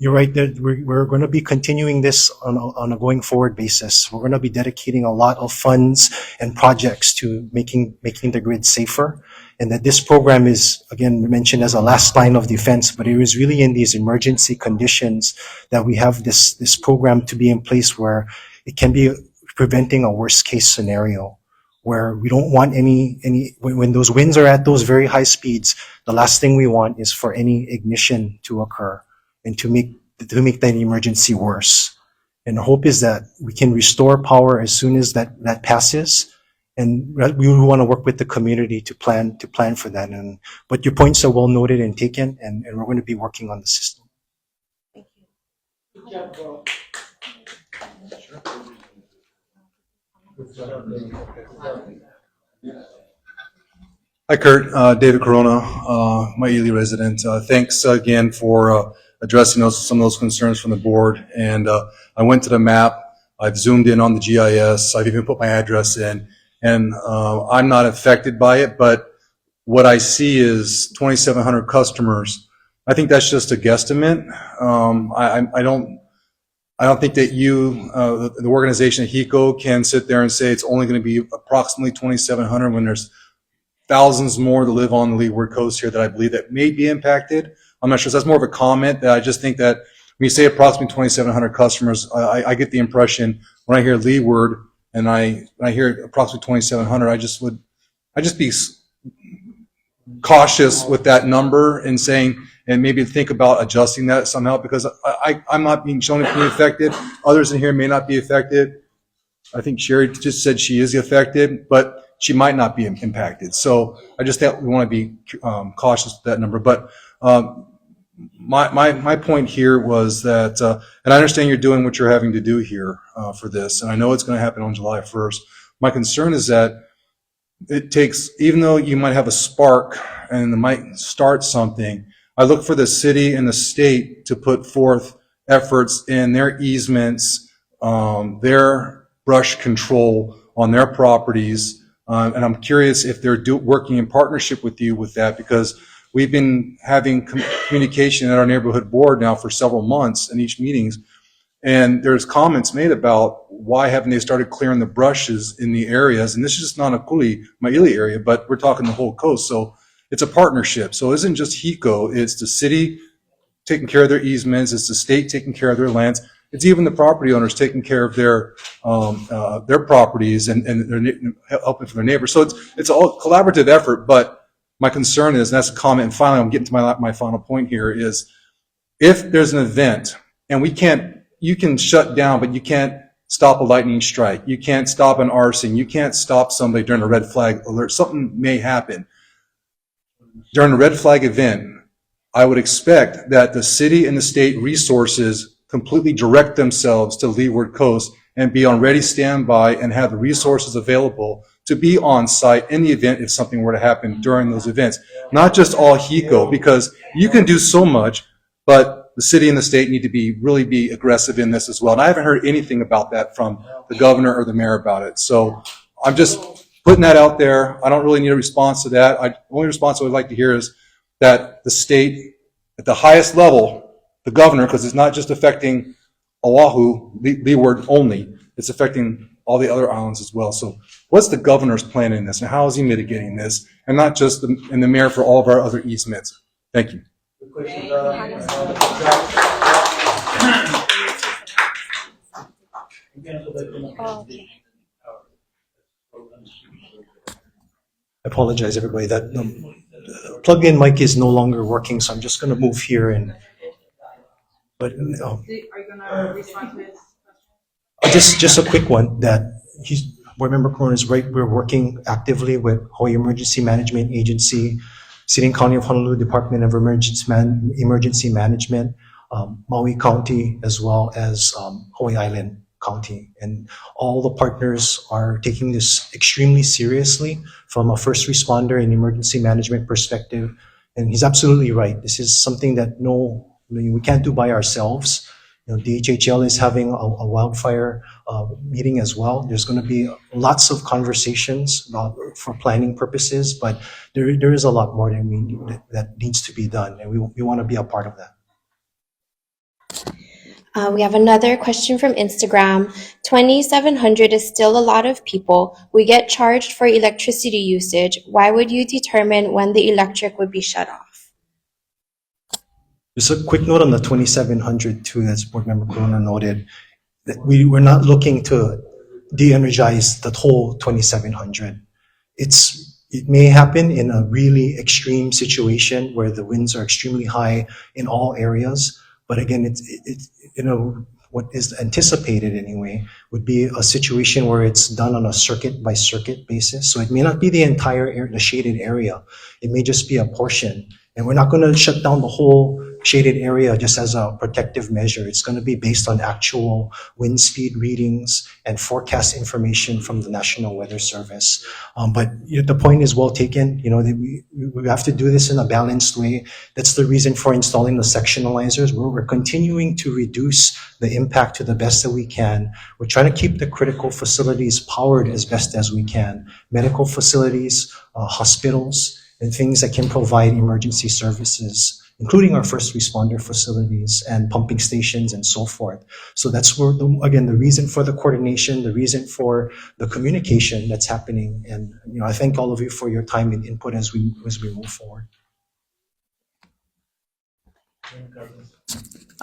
you're right that we're going to be continuing this on a going forward basis. We're going to be dedicating a lot of funds and projects to making the grid safer. And that this program is, again, mentioned as a last line of defense, but it is really in these emergency conditions that we have this program to be in place where it can be preventing a worst case scenario where we don't want when those winds are at those very high speeds, the last thing we want is for any ignition to occur and to make that emergency worse. And the hope is that we can restore power as soon as that passes. And we want to work with the community to plan for that. But your points are well noted and taken, and we're going to be working on the system. Hi, Kurt. David Corona, Maili resident. Thanks again for addressing some of those concerns from the board. And I went to the map. I've zoomed in on the GIS. I've even put my address in. And I'm not affected by it, but what I see is 2,700 customers. I think that's just a guesstimate. I don't think that the organization HECO can sit there and say it's only going to be approximately 2,700 when there's thousands more that live on the Leeward Coast here that I believe that may be impacted. I'm not sure. So that's more of a comment that I just think that when you say approximately 2,700 customers, I get the impression when I hear Leeward and I hear approximately 2,700, I just be cautious with that number and saying, and maybe think about adjusting that somehow, because I'm not being shown to be affected. Others in here may not be affected. I think Sherry just said she is affected, but she might not be impacted. So I just think we want to be cautious with that number. But my point here was that, and I understand you're doing what you're having to do here for this, and I know it's going to happen on July 1st. My concern is that it takes, even though you might have a spark and it might start something, I look for the city and the state to put forth efforts in their easements, their brush control on their properties, and I'm curious if they're working in partnership with you with that, because we've been having communication at our neighborhood board now for several months in each meetings, and there's comments made about why haven't they started clearing the brushes in the areas, and this is just not a Maili area, but we're talking the whole coast, so it's a partnership. So it isn't just HECO, it's the city taking care of their easements, it's the state taking care of their lands, it's even the property owners taking care of their properties and they're helping for their neighbors. So it's all collaborative effort, but my concern is, and that's a comment, and finally I'm getting to my final point here, is if there's an event and you can shut down, but you can't stop a lightning strike, you can't stop an arson, you can't stop somebody during a red flag alert, something may happen. During a red flag event, I would expect that the city and the state resources completely direct themselves to Leeward Coast and be on ready standby and have the resources available to be on site in the event if something were to happen during those events. Not just all HECO, because you can do so much, but the city and the state need to really be aggressive in this as well. And I haven't heard anything about that from the governor or the mayor about it. So I'm just putting that out there. I don't really need a response to that. The only response I would like to hear is that the state, at the highest level, the governor, because it's not just affecting Oahu, Leeward only, it's affecting all the other islands as well. So what's the governor's plan in this, and how is he mitigating this? And not just the mayor for all of our other easements. Thank you. I apologize, everybody. That plug-in mic is no longer working, so I'm just going to move here and. But Are you going to respond to his just a quick one. That Board Member Corona is right. We're working actively with Hawaii Emergency Management Agency, City and County of Honolulu Department of Emergency Management, Maui County, as well as Hawaii Island County, and all the partners are taking this extremely seriously from a first responder and emergency management perspective. And he's absolutely right. This is something that we can't do by ourselves. DHHL is having a wildfire meeting as well. There's going to be lots of conversations for planning purposes, but there is a lot more that needs to be done, and we want to be a part of that. We have another question from Instagram. 2,700 is still a lot of people. We get charged for electricity usage. Why would you determine when the electric would be shut off? Just a quick note on the 2,700 too, as Board Member Corona noted, that we're not looking to de-energize the whole 2700. It may happen in a really extreme situation where the winds are extremely high in all areas, but again, what is anticipated anyway would be a situation where it's done on a circuit by circuit basis. So it may not be the entire the shaded area. It may just be a portion. And we're not going to shut down the whole shaded area just as a protective measure. It's going to be based on actual wind speed readings and forecast information from the National Weather Service. But the point is well taken. We have to do this in a balanced way. That's the reason for installing the sectionalizers, where we're continuing to reduce the impact to the best that we can. We're trying to keep the critical facilities powered as best as we can. Medical facilities, hospitals, and things that can provide emergency services, including our first responder facilities and pumping stations and so forth. So that's where, again, the reason for the coordination, the reason for the communication that's happening. And I thank all of you for your time and input as we move forward.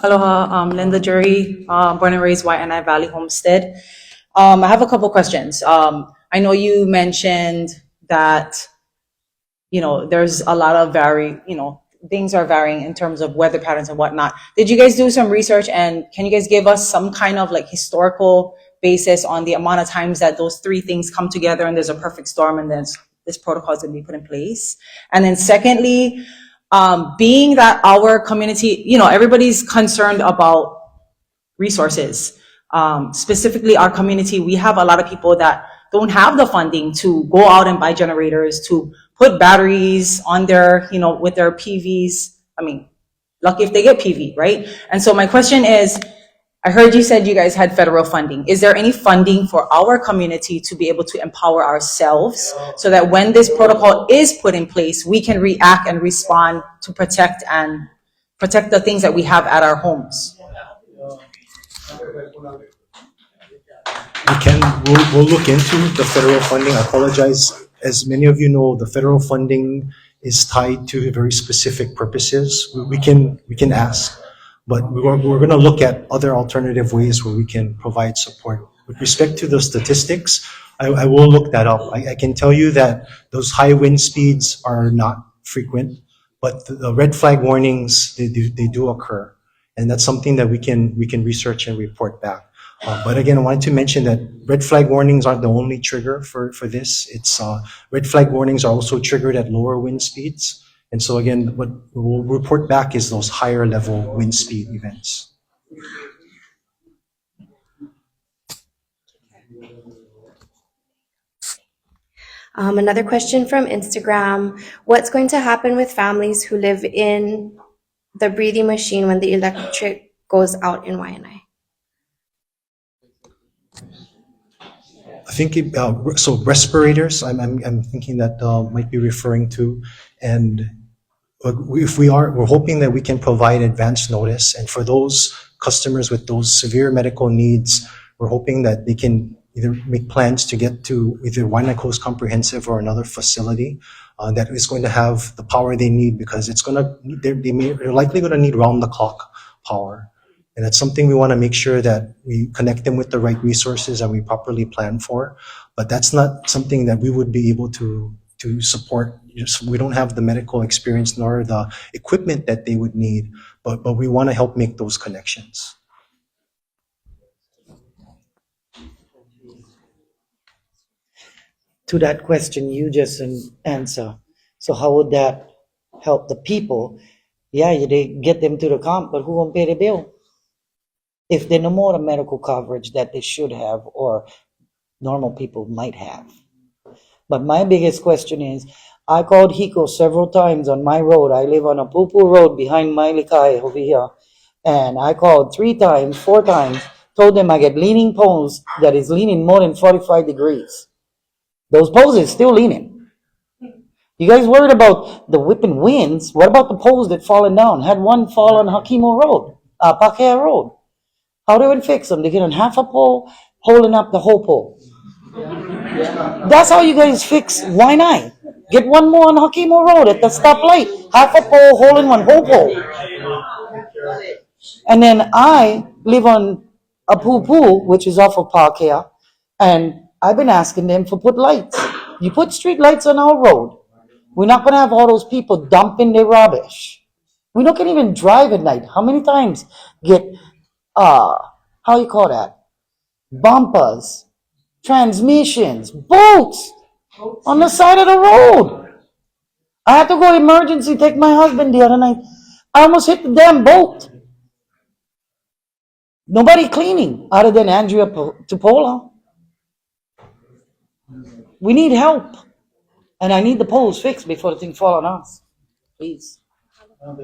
Aloha, Linda Jury, born and raised Waianae Valley Homestead. I have a couple questions. I know you mentioned that there's a lot of things are varying in terms of weather patterns and whatnot. Did you guys do some research, and can you guys give us some kind of historical basis on the amount of times that those three things come together and there's a perfect storm and then this protocol is going to be put in place? And then secondly, being that our community, everybody's concerned about resources. Specifically our community, we have a lot of people that don't have the funding to go out and buy generators, to put batteries on their, with their PVs. I mean, lucky if they get PV, right? And so my question is, I heard you said you guys had federal funding. Is there any funding for our community to be able to empower ourselves so that when this protocol is put in place, we can react and respond to protect the things that we have at our homes? We'll look into the federal funding. I apologize. As many of you know, the federal funding is tied to very specific purposes. We can ask, but we're going to look at other alternative ways where we can provide support. With respect to the statistics, I will look that up. I can tell you that those high wind speeds are not frequent, but the red flag warnings, they do occur. And that's something that we can research and report back. But again, I wanted to mention that red flag warnings aren't the only trigger for this. It's red flag warnings are also triggered at lower wind speeds. And so again, what we'll report back is those higher level wind speed events. Another question from Instagram. What's going to happen with families who live in the breathing machine when the electric goes out in Waianae? I think so. Respirators. I'm thinking that might be referring to, and we're hoping that we can provide advance notice. And for those customers with those severe medical needs, we're hoping that they can either make plans to get to either Waianae Coast Comprehensive or another facility that is going to have the power they need, because they're likely going to need round the clock power. And that's something we want to make sure that we connect them with the right resources and we properly plan for. But that's not something that we would be able to support. We don't have the medical experience nor the equipment that they would need, but we want to help make those connections. To that question you just answer. So how would that help the people? Yeah, they get them to the comp, but who won't pay the bill? If they no more the medical coverage that they should have or normal people might have. But my biggest question is, I called HECO several times on my road. I live on a poo-poo road behind my likai over here. And I called 3 times, 4 times, told them I get leaning poles that is leaning more than 45 degrees. Those poles is still leaning. You guys worried about the whipping winds? What about the poles that falling down? Had one fall on Hakimo Road, Pakea Road. How they would fix them? They get on half a pole, holding up the whole pole. That's how you guys fix Waianae. Get one more on Hakimo Road at the stoplight. Half a pole, holding one whole pole. And then I live on a poo-poo, which is off of Pakea. And I've been asking them for put lights. You put street lights on our road. We're not gonna have all those people dumping their rubbish. We don't can even drive at night. How many times get how you call that? Bumpers, transmissions, bolts on the side of the road. I had to go emergency take my husband the other night. I almost hit the damn bolt. Nobody cleaning other than Andrea Tupola. We need help. And I need the poles fixed before the thing fall on us. Please. We'll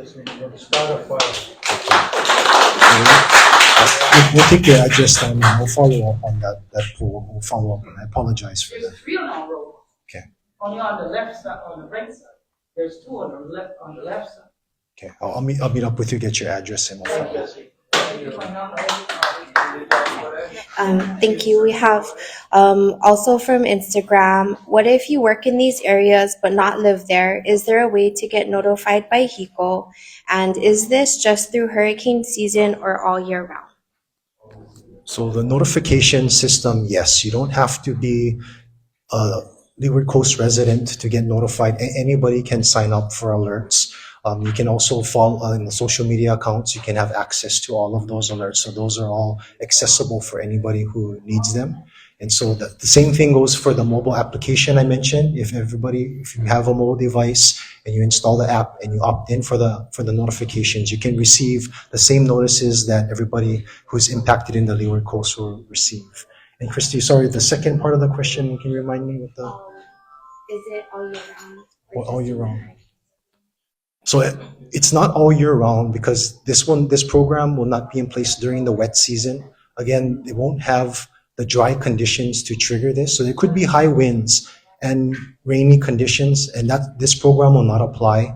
take your address and we'll follow up on that poll. We'll follow up, and I apologize for that. 3 on our road. Okay. Only on the left side, on the right side. There's 2 on the left side. Okay, I'll meet up with you, get your address, and we'll follow up. Thank you. We have also from Instagram, what if you work in these areas but not live there? Is there a way to get notified by HECO? And is this just through hurricane season or all year round? So the notification system, yes, you don't have to be a Leeward Coast resident to get notified. Anybody can sign up for alerts. You can also follow in the social media accounts. You can have access to all of those alerts. So those are all accessible for anybody who needs them. And so the same thing goes for the mobile application I mentioned. If you have a mobile device and you install the app and you opt in for the notifications, you can receive the same notices that everybody who's impacted in the Leeward Coast will receive. And Christy, sorry, the second part of the question, can you remind me what the? Is it all year round? All year round. So it's not all year round because this program will not be in place during the wet season. Again, it won't have the dry conditions to trigger this. So there could be high winds and rainy conditions, and this program will not apply.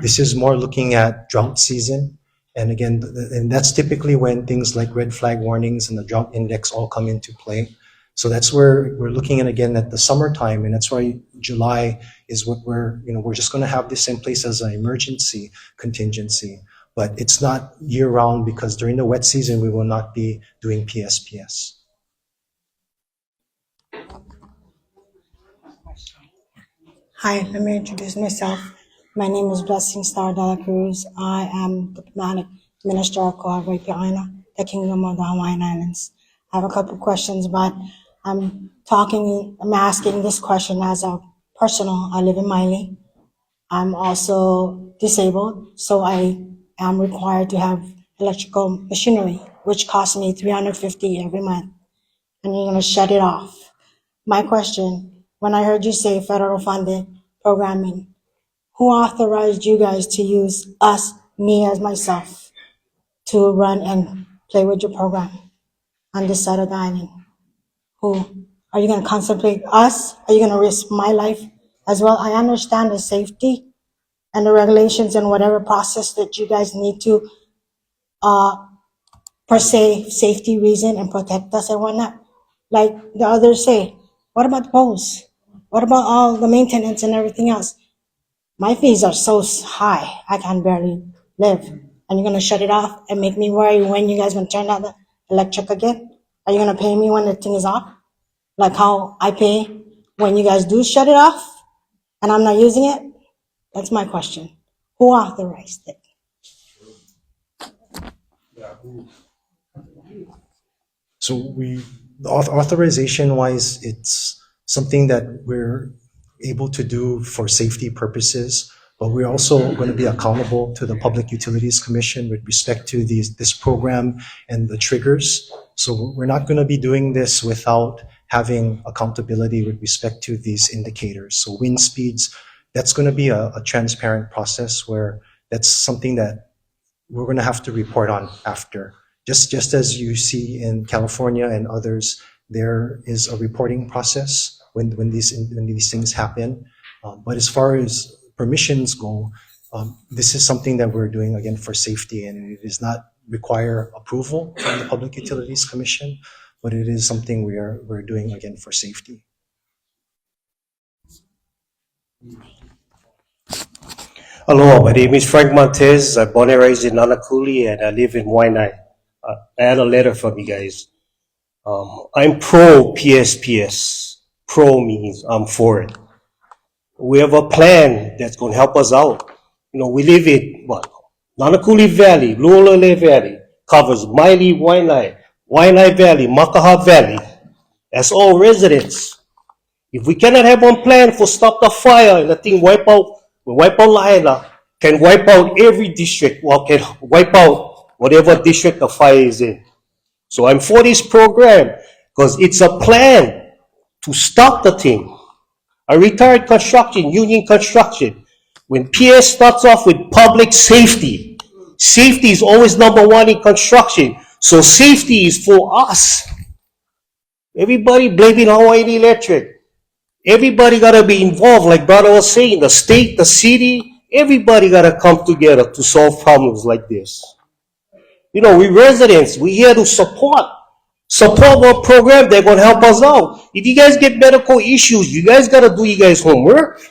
This is more looking at drought season. And again, and that's typically when things like red flag warnings and the drought index all come into play. So that's where we're looking at again at the summertime, and that's why July is what we're just going to have this in place as an emergency contingency. But it's not year round because during the wet season, we will not be doing PSPS. Hi, let me introduce myself. My name is Blessing Star de la Cruz. I am Diplomatic Minister of Waianae, the Kingdom of the Hawaiian Islands. I have a couple of questions, but I'm asking this question as a personal. I live in Miley. I'm also disabled, so I am required to have electrical machinery, which costs me $350 every month, and you're going to shut it off. My question, when I heard you say federal funded programming, who authorized you guys to use me as myself, to run and play with your program on this side of the island? Who? Are you going to contemplate us? Are you going to risk my life as well? I understand the safety and the regulations and whatever process that you guys need to, per se, safety reason and protect us and whatnot. Like the others say, what about the poles? What about all the maintenance and everything else? My fees are so high, I can barely live. And you're going to shut it off and make me worry when you guys going to turn on the electric again? Are you going to pay me when the thing is off? Like how I pay when you guys do shut it off and I'm not using it? That's my question. Who authorized it? So authorization wise, it's something that we're able to do for safety purposes, but we're also going to be accountable to the Public Utilities Commission with respect to this program and the triggers. So we're not going to be doing this without having accountability with respect to these indicators. So wind speeds, that's going to be a transparent process where that's something that we're going to have to report on after. Just as you see in California and others, there is a reporting process when these things happen. But as far as permissions go, this is something that we're doing again for safety, and it does not require approval from the Public Utilities Commission, but it is something we're doing again for safety. Hello, my name is Frank Montez. I'm born and raised in Nanakuli, and I live in Waianae. I had a letter from you guys. I'm pro PSPS. Pro means I'm for it. We have a plan that's going to help us out. You know, we live in what? Nanakuli Valley, Luolele Valley, covers Maili, Waianae Valley, Makaha Valley. That's all residents. If we cannot have one plan for stop the fire and the thing wipe out Lahaina, can wipe out every district, or can wipe out whatever district the fire is in. So I'm for this program because it's a plan to stop the thing. I retired construction, union construction. When PS starts off with public safety, safety is always number one in construction. So safety is for us. Everybody blaming Hawaiian Electric. Everybody got to be involved, like brother was saying, the state, the city, everybody got to come together to solve problems like this. You know, we residents, we here to support our program. They're going to help us out. If you guys get medical issues, you guys got to do you guys' homework.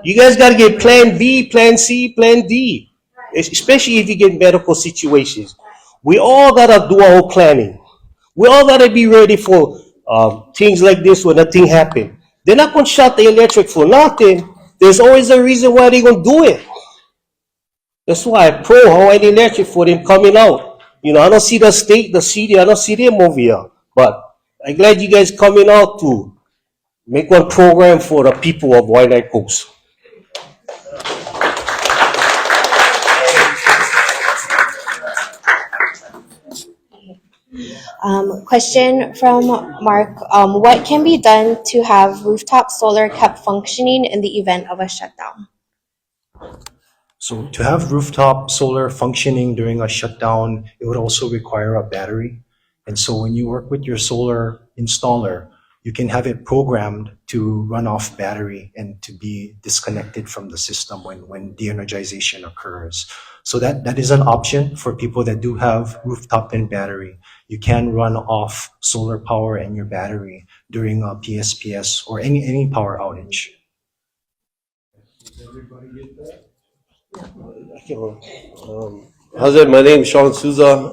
You guys got to get plan B, plan C, plan D, especially if you get medical situations. We all got to do our planning. We all got to be ready for things like this when a thing happens. They're not going to shut the electric for nothing. There's always a reason why they're going to do it. That's why I pro Hawaiian Electric for them coming out. You know, I don't see the state, the city, I don't see them over here. But I'm glad you guys coming out to make one program for the people of Waianae Coast. Question from Mark. What can be done to have rooftop solar kept functioning in the event of a shutdown? So to have rooftop solar functioning during a shutdown, it would also require a battery. And so when you work with your solar installer, you can have it programmed to run off battery and to be disconnected from the system when de-energization occurs. So that is an option for people that do have rooftop and battery. You can run off solar power and your battery during a PSPS or any power outage. How's it? My name is Sean Souza.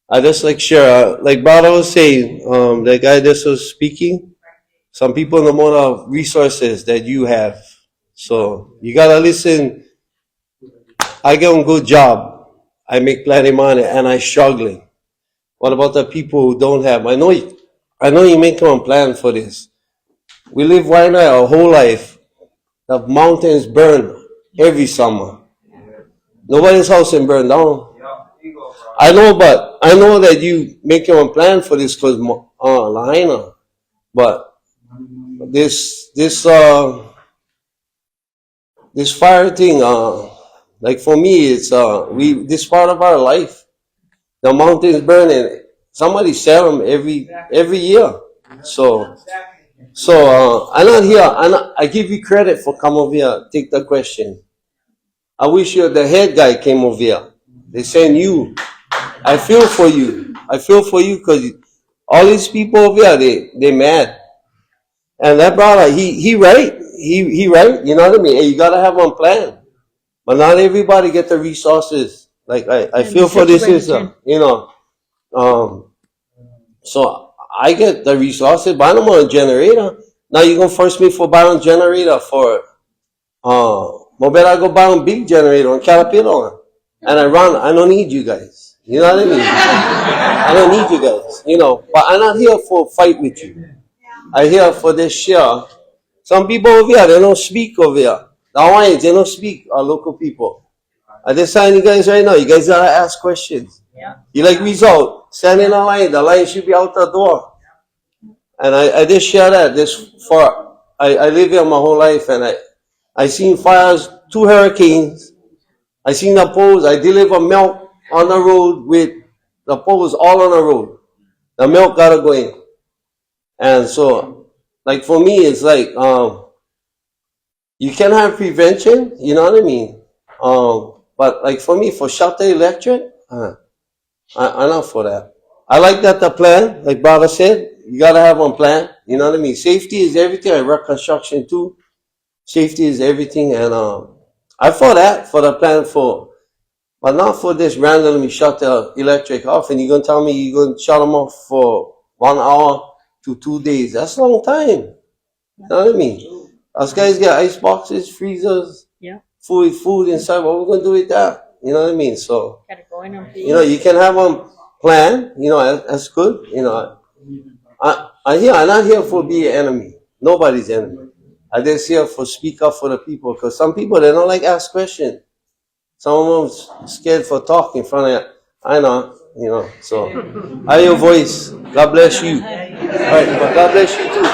I just like share, like brother was saying, the guy that was speaking, some people know more of resources that you have. So you gotta listen. I get a good job. I make plenty of money and I struggling. What about the people who don't have? I know you make one plan for this. We live Waianae our whole life. The mountains burn every summer. Nobody's house can burn down. I know, but I know that you make your own plan for this because Lahaina. But this fire thing, like for me, it's this part of our life. The mountains burning. Somebody sell them every year. So I'm not here. I give you credit for coming over here. Take the question. I wish the head guy came over here. They send you. I feel for you. I feel for you because all these people over here, they mad. And that brother, he right. He right. You know what I mean? Hey, you gotta have one plan. But not everybody get the resources. Like I feel for this system, you know. So I get the resources, but I don't want a generator. Now you're gonna force me for buying a generator for well, better I go buy a big generator on Caterpillar. And I don't need you guys. You know what I mean? I don't need you guys, you know. But I'm not here for a fight with you. I'm here for this share. Some people over here, they don't speak over here. The Hawaiians, they don't speak, our local people. I just sign you guys right now. You guys gotta ask questions. You like result, stand in a line. The line should be out the door. And I just share that. I live here my whole life, and I seen fires, 2 hurricanes. I seen the poles. I deliver milk on the road with the poles all on the road. The milk gotta go in. And so, like for me, it's like you can have prevention. You know what I mean? But like for me, for Shelter Electric, I'm not for that. I like that the plan, like brother said, you gotta have one plan. You know what I mean? Safety is everything. I work construction too. Safety is everything, and I for that, for the plan for But not for this randomly shut the electric off and you're going to tell me you're going to shut them off for 1 hour to 2 days. That's a long time. You know what I mean? Us guys get ice boxes, freezers, food inside. What are we going to do with that? You know what I mean? So, you can have a plan. That's good. I'm not here for be an enemy. Nobody's enemy. I'm just here for speak up for the people because some people, they don't like ask questions. Some of them scared for talk in front of you. I know, so I hear your voice. God bless you. All right, but God bless you too.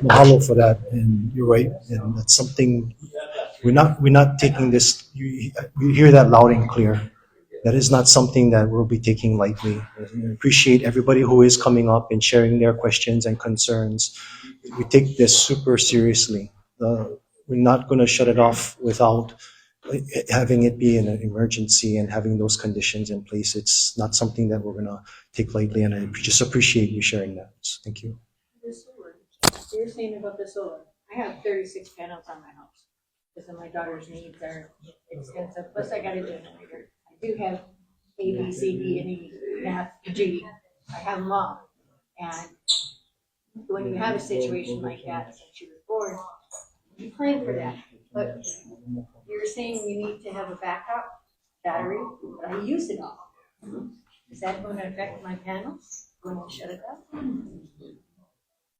Mahalo for that, and you're right, and that's something we're not taking this. You hear that loud and clear. That is not something that we'll be taking lightly. I appreciate everybody who is coming up and sharing their questions and concerns. We take this super seriously. We're not going to shut it off without having it be an emergency and having those conditions in place. It's not something that we're going to take lightly, and I just appreciate you sharing that. Thank you. The solar. You're saying about the solar. I have 36 panels on my house because my daughter's needs are extensive. Plus, I got a generator. I do have A, B, C, D, and E, F, G. I have them all. And when you have a situation like that, since she was born, you plan for that. But you're saying you need to have a backup battery, but I use it all. Is that going to affect my panels? Going to shut it down?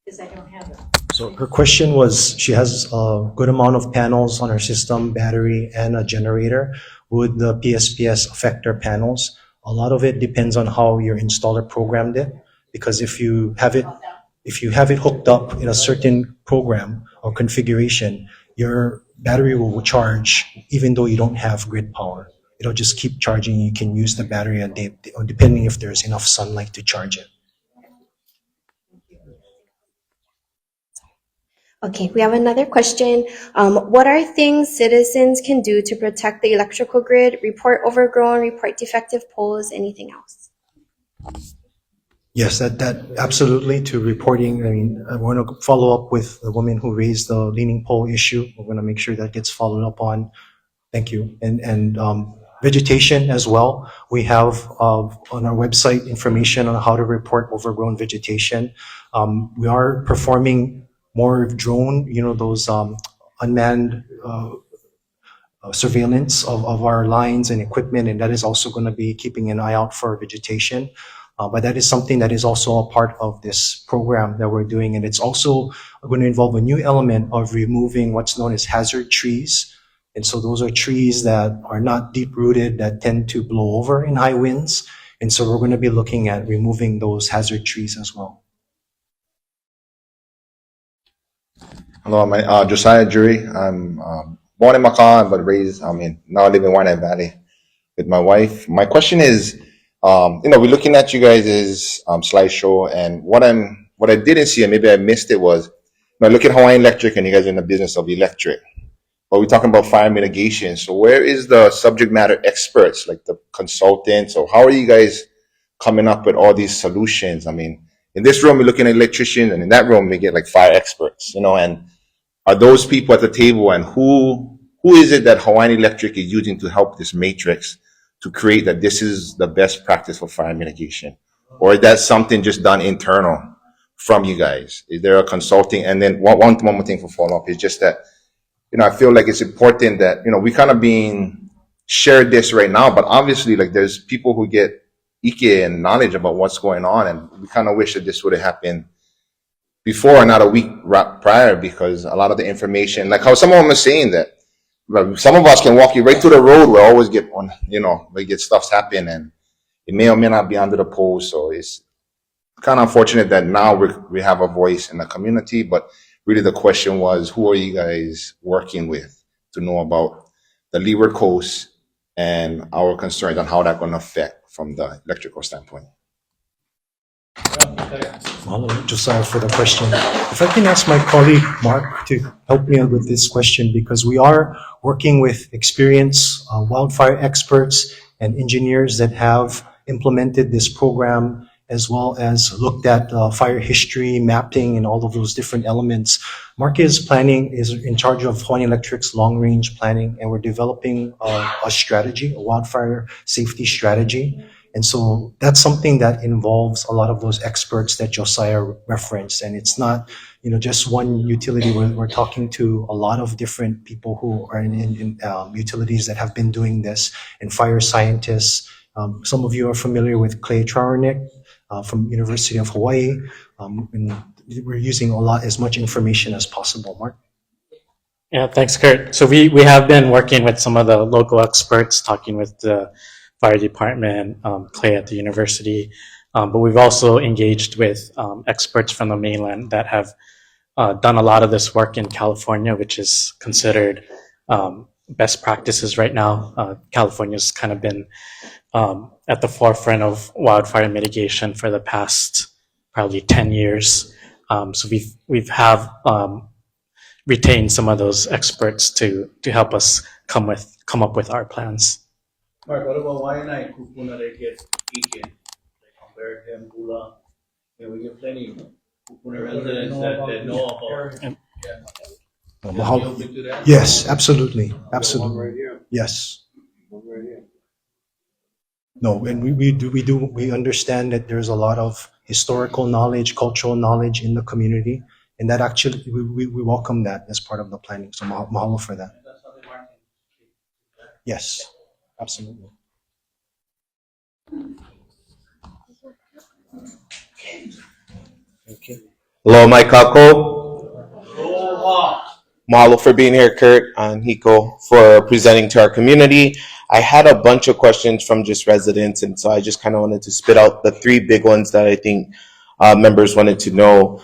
Because I don't have it. So her question was, she has a good amount of panels on her system, battery and a generator. Would the PSPS affect her panels? A lot of it depends on how your installer programmed it. Because if you have it hooked up in a certain program or configuration, your battery will charge even though you don't have grid power. It'll just keep charging. You can use the battery a day, depending if there's enough sunlight to charge it. Okay, we have another question. What are things citizens can do to protect the electrical grid? Report overgrown, report defective poles, anything else? Yes, that absolutely to reporting. I mean, I want to follow up with the woman who raised the leaning pole issue. We're going to make sure that gets followed up on. Thank you. And vegetation as well. We have on our website information on how to report overgrown vegetation. We are performing more drone, those unmanned surveillance of our lines and equipment, and that is also going to be keeping an eye out for vegetation. But that is something that is also a part of this program that we're doing, and it's also going to involve a new element of removing what's known as hazard trees. And so those are trees that are not deep rooted, that tend to blow over in high winds. And so we're going to be looking at removing those hazard trees as well. Hello, I'm Josiah Jury. I'm born in Macau, but raised, now I live in Waianae Valley with my wife. My question is, we're looking at you guys' slideshow, and what I didn't see, and maybe I missed it, was, I look at Hawaiian Electric, and you guys are in the business of electric, but we're talking about fire mitigation. So where is the subject matter experts, like the consultants, or how are you guys coming up with all these solutions? In this room, we're looking at electricians, and in that room, we get like fire experts, and are those people at the table, and who is it that Hawaiian Electric is using to help this matrix to create that this is the best practice for fire mitigation? Or is that something just done internal from you guys? Is there a consulting? And then one more thing for follow-up is just that, I feel like it's important that, we kind of being shared this right now, but obviously like there's people who get ike and knowledge about what's going on, and we kind of wish that this would have happened before, not a week prior, because a lot of the information, like how some of them are saying that, some of us can walk you right through the road. We always get on, we get stuff's happen, and it may or may not be under the post. So it's kind of unfortunate that now we have a voice in the community. But really, the question was, who are you guys working with to know about the leeward coast and our concerns on how that's going to affect from the electrical standpoint? Josiah, for the question. If I can ask my colleague Mark to help me out with this question, because we are working with experienced wildfire experts and engineers that have implemented this program as well as looked at fire history, mapping, and all of those different elements. Mark is in charge of Hawaiian Electric's long-range planning, and we're developing a strategy, a wildfire safety strategy. And so that's something that involves a lot of those experts that Josiah referenced. And it's not, just one utility. We're talking to a lot of different people who are in utilities that have been doing this, and fire scientists. Some of you are familiar with Clay Traornick from University of Hawaii. And we're using as much information as possible. Mark? Yeah, thanks, Kurt. So we have been working with some of the local experts, talking with the fire department, Clay at the university, but we've also engaged with experts from the mainland that have done a lot of this work in California, which is considered best practices right now. California's kind of been at the forefront of wildfire mitigation for the past probably 10 years. So we've retained some of those experts to help us come up with our plans. Mark, what about Waianae? Kupuna they get Iken, like compared to Pula. We get plenty Kupuna residents that know about. Mahalo. Can you open to that? Yes, absolutely. Absolutely. One right here. Yes. One right here. No, and we understand that there's a lot of historical knowledge, cultural knowledge in the community, and that actually we welcome that as part of the planning. So mahalo for that. Yes, absolutely. Okay. Hello, Mike Kako. Mahalo for being here, Kurt, and Hiko for presenting to our community. I had a bunch of questions from just residents, and so I just kind of wanted to spit out the three big ones that I think members wanted to know.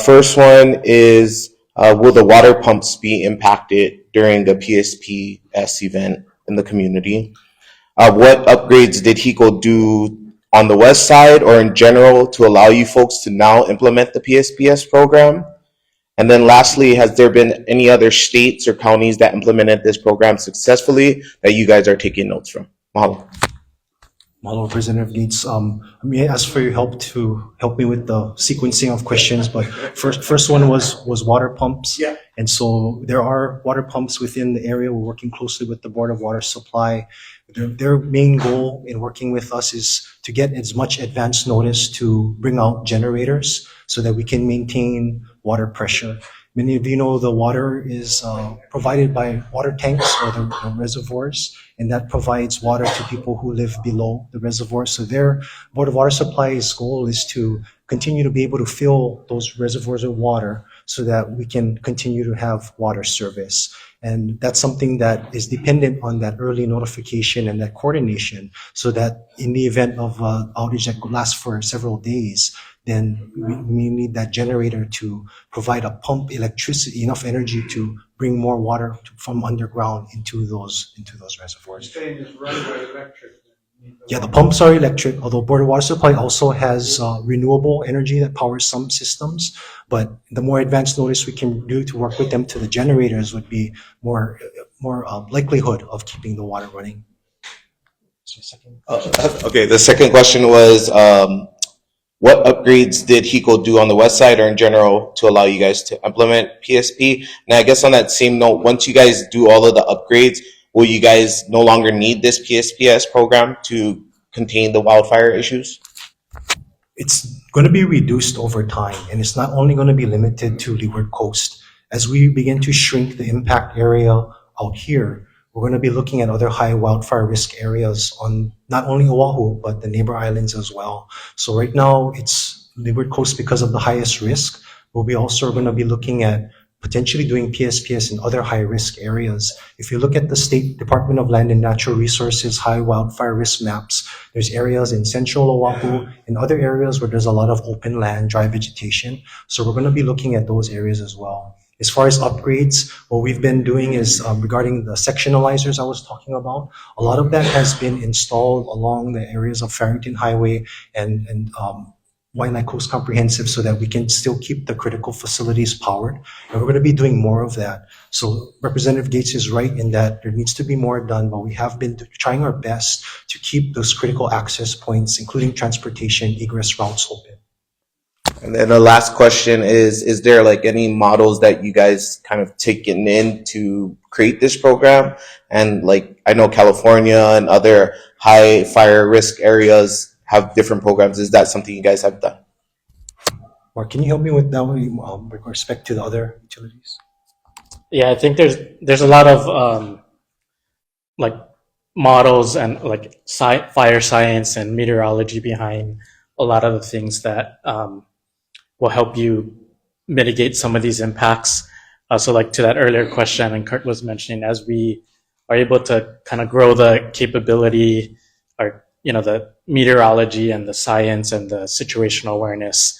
First one is, will the water pumps be impacted during the PSPS event in the community? What upgrades did HECO do on the west side or in general to allow you folks to now implement the PSPS program? And then lastly, has there been any other states or counties that implemented this program successfully that you guys are taking notes from? Mahalo. Mahalo, Representative Gates. I may ask for your help to help me with the sequencing of questions, but first one was water pumps. Yeah. And so there are water pumps within the area. We're working closely with the Board of Water Supply. Their main goal in working with us is to get as much advance notice to bring out generators so that we can maintain water pressure. Many of you know the water is provided by water tanks or the reservoirs, and that provides water to people who live below the reservoir. So their Board of Water Supply's goal is to continue to be able to fill those reservoirs with water so that we can continue to have water service. And that's something that is dependent on that early notification and that coordination, so that in the event of outage that lasts for several days, then we need that generator to provide a pump electricity, enough energy to bring more water from underground into those reservoirs. You're saying it's run by electric. Yeah, the pumps are electric, although Board of Water Supply also has renewable energy that powers some systems. But the more advanced notice we can do to work with them to the generators would be more likelihood of keeping the water running. Okay, the second question was, what upgrades did HECO do on the west side or in general to allow you guys to implement PSP? And I guess on that same note, once you guys do all of the upgrades, will you guys no longer need this PSPS program to contain the wildfire issues? It's going to be reduced over time, and it's not only going to be limited to Leeward Coast. As we begin to shrink the impact area out here, we're going to be looking at other high wildfire risk areas on not only Oahu, but the neighbor islands as well. So right now, it's Leeward Coast because of the highest risk, but we also are going to be looking at potentially doing PSPS in other high-risk areas. If you look at the State Department of Land and Natural Resources high wildfire risk maps, there's areas in central Oahu and other areas where there's a lot of open land, dry vegetation. So we're going to be looking at those areas as well. As far as upgrades, what we've been doing is regarding the sectionalizers I was talking about, a lot of that has been installed along the areas of Farrington Highway and Waianae Coast Comprehensive so that we can still keep the critical facilities powered. And we're going to be doing more of that. So Representative Gates is right in that there needs to be more done, but we have been trying our best to keep those critical access points, including transportation egress routes, open. And then the last question is there like any models that you guys kind of taken in to create this program? And like, I know California and other high fire risk areas have different programs. Is that something you guys have done? Mark, can you help me with that one with respect to the other utilities? Yeah, I think there's a lot of like models and like fire science and meteorology behind a lot of the things that will help you mitigate some of these impacts. So like to that earlier question, and Kurt was mentioning, as we are able to kind of grow the capability or, you know, the meteorology and the science and the situational awareness,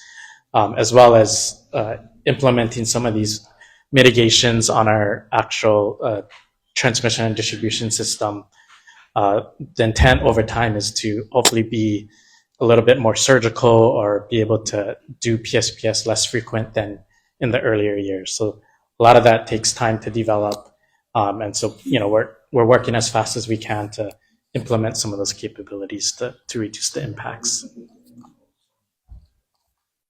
as well as implementing some of these mitigations on our actual transmission and distribution system. The intent over time is to hopefully be a little bit more surgical or be able to do PSPS less frequent than in the earlier years. So a lot of that takes time to develop. And so, you know, we're working as fast as we can to implement some of those capabilities to reduce the impacts.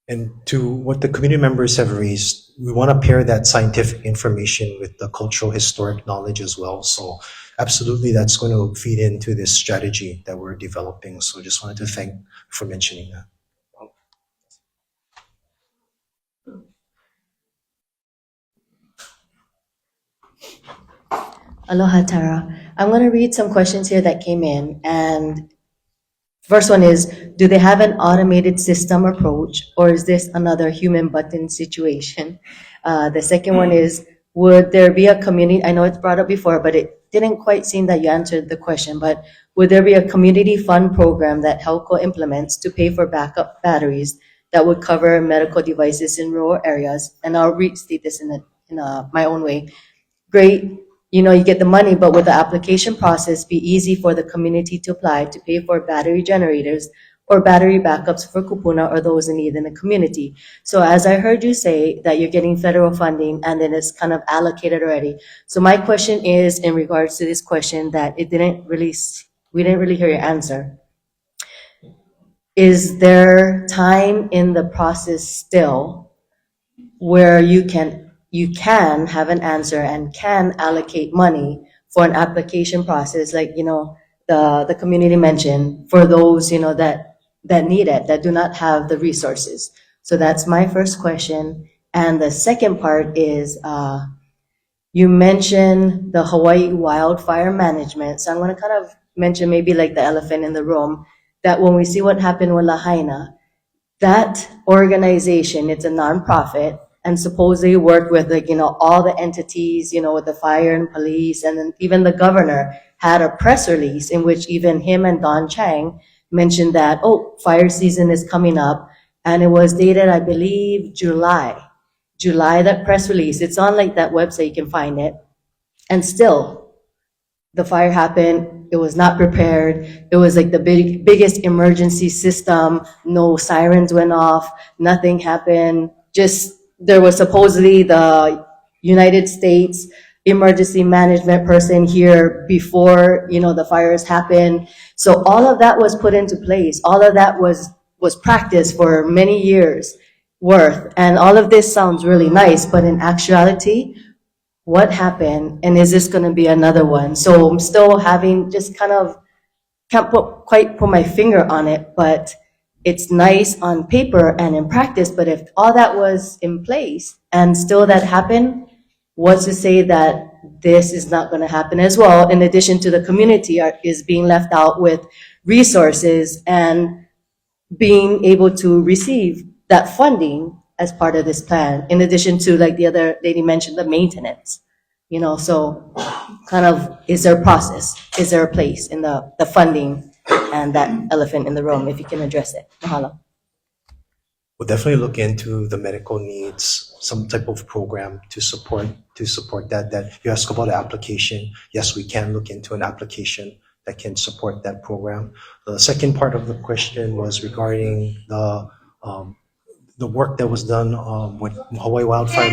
And to what the community members have raised, we want to pair that scientific information with the cultural historic knowledge as well. So absolutely, that's going to feed into this strategy that we're developing. So just wanted to thank for mentioning that. Aloha, Tara. I'm going to read some questions here that came in. And first one is, do they have an automated system approach, or is this another human button situation? The second one is, would there be a community, I know it's brought up before, but it didn't quite seem that you answered the question, but would there be a community fund program that HELCO implements to pay for backup batteries that would cover medical devices in rural areas? And I'll restate this in my own way. Great. You know, you get the money, but would the application process be easy for the community to apply to pay for battery generators or battery backups for kupuna or those in need in the community? So as I heard you say that you're getting federal funding and then it's kind of allocated already. So my question is in regards to this question that we didn't really hear your answer. Is there time in the process still where you can have an answer and can allocate money for an application process, like, you know, the community mentioned, for those, you know, that need it, that do not have the resources? So that's my first question. And the second part is, you mentioned the Hawaii wildfire management. So I'm going to kind of mention maybe like the elephant in the room, that when we see what happened with Lahaina, that organization, it's a nonprofit, and supposedly worked with, like, you know, all the entities, you know, with the fire and police, and then even the governor had a press release in which even him and Don Chang mentioned that, oh, fire season is coming up, and it was dated, I believe, July, that press release. It's on like that website, you can find it. And still, the fire happened, it was not prepared, it was like the biggest emergency system, no sirens went off, nothing happened, just there was supposedly the United States emergency management person here before, you know, the fires happened. So all of that was put into place. All of that was practiced for many years worth. And all of this sounds really nice, but in actuality, what happened? And is this going to be another one? So I'm still having just kind of, can't quite put my finger on it, but it's nice on paper and in practice, but if all that was in place and still that happened, what's to say that this is not going to happen as well, in addition to the community is being left out with resources and being able to receive that funding as part of this plan, in addition to, like the other lady mentioned, the maintenance, you know? So kind of, is there a process? Is there a place in the funding and that elephant in the room, if you can address it? Mahalo. We'll definitely look into the medical needs, some type of program to support that. You ask about the application. Yes, we can look into an application that can support that program. The second part of the question was regarding the the work that was done with Hawaii Wildfire.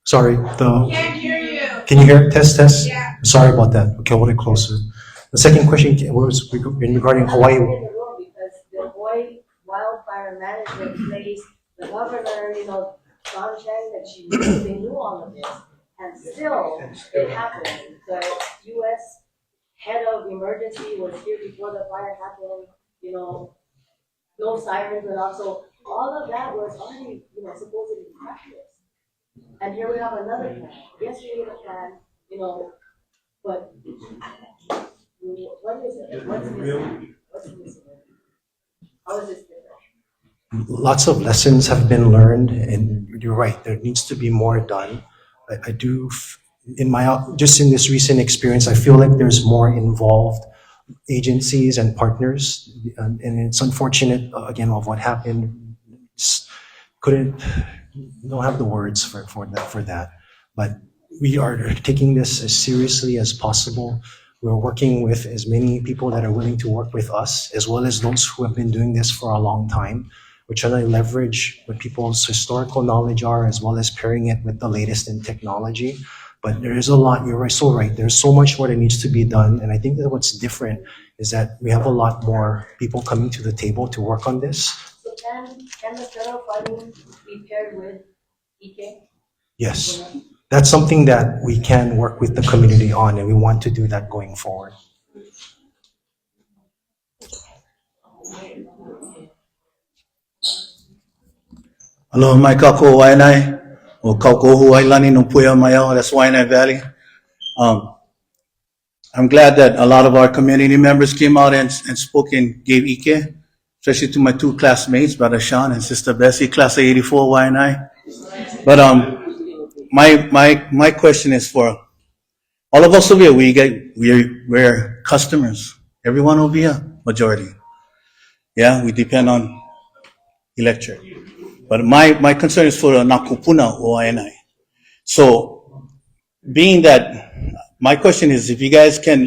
Sorry, can you hear? Test, test. Yeah. Sorry about that. Okay, hold it closer. The second question was regarding Hawaii. Because the Hawaii Wildfire Management place, the governor, John Chang, that they knew all of this, and still it happened. The U.S. head of emergency was here before the fire happened. No sirens went off, so all of that was already, supposedly practiced. And here we have another plan. Yes, we need a plan, but what is it? What's missing? What's missing? How is this different? Lots of lessons have been learned, and you're right. There needs to be more done. I do, just in this recent experience, I feel like there's more involved agencies and partners, and it's unfortunate again of what happened. Don't have the words for that, but we are taking this as seriously as possible. We're working with as many people that are willing to work with us, as well as those who have been doing this for a long time. We're trying to leverage what people's historical knowledge are, as well as pairing it with the latest in technology. But there is a lot, you're so right, there's so much more that needs to be done. And I think that what's different is that we have a lot more people coming to the table to work on this. So can the federal funding be paired with EK? Yes, that's something that we can work with the community on, and we want to do that going forward. Aloha mai kako Waianae, o kauko Hawaii no puia mai au, that's Waianae Valley. I'm glad that a lot of our community members came out and spoke and gave Ike, especially to my two classmates, Brother Sean and Sister Bessie, Class of 84 Waianae. But my question is for all of us over here. We're customers. Everyone over here, majority. Yeah, we depend on electric. But my concern is for Nakupuna or Waianae. So, being that, my question is if you guys can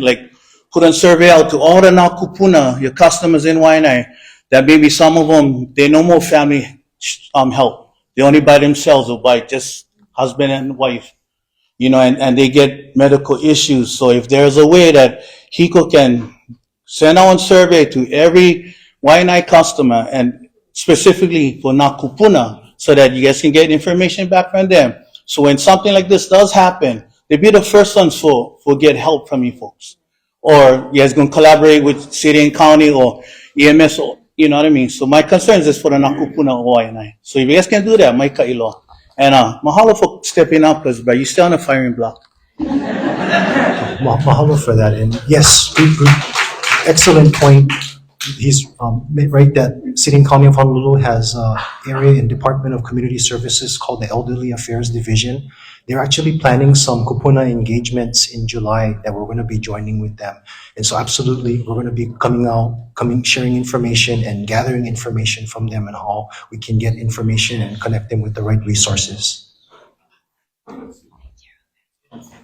put a survey out to all the Nakupuna, your customers in Waianae, that maybe some of them, they no more family help. They only by themselves or by just husband and wife, and they get medical issues. So if there's a way that HECO can send out a survey to every Waianae customer and specifically for Nakupuna so that you guys can get information back from them. So when something like this does happen, they'll be the first ones for get help from you folks. Or you guys going to collaborate with city and county or EMS, or, you know what I mean? So my concern is for the Nakupuna o Waianae. So if you guys can do that, mai kailo. And mahalo for stepping up, because you stay on the firing block. Mahalo for that. And yes, excellent point. He's right that City and County of Honolulu has an area in Department of Community Services called the Elderly Affairs Division. They're actually planning some kupuna engagements in July that we're going to be joining with them. And so absolutely, we're going to be sharing information and gathering information from them and how we can get information and connect them with the right resources.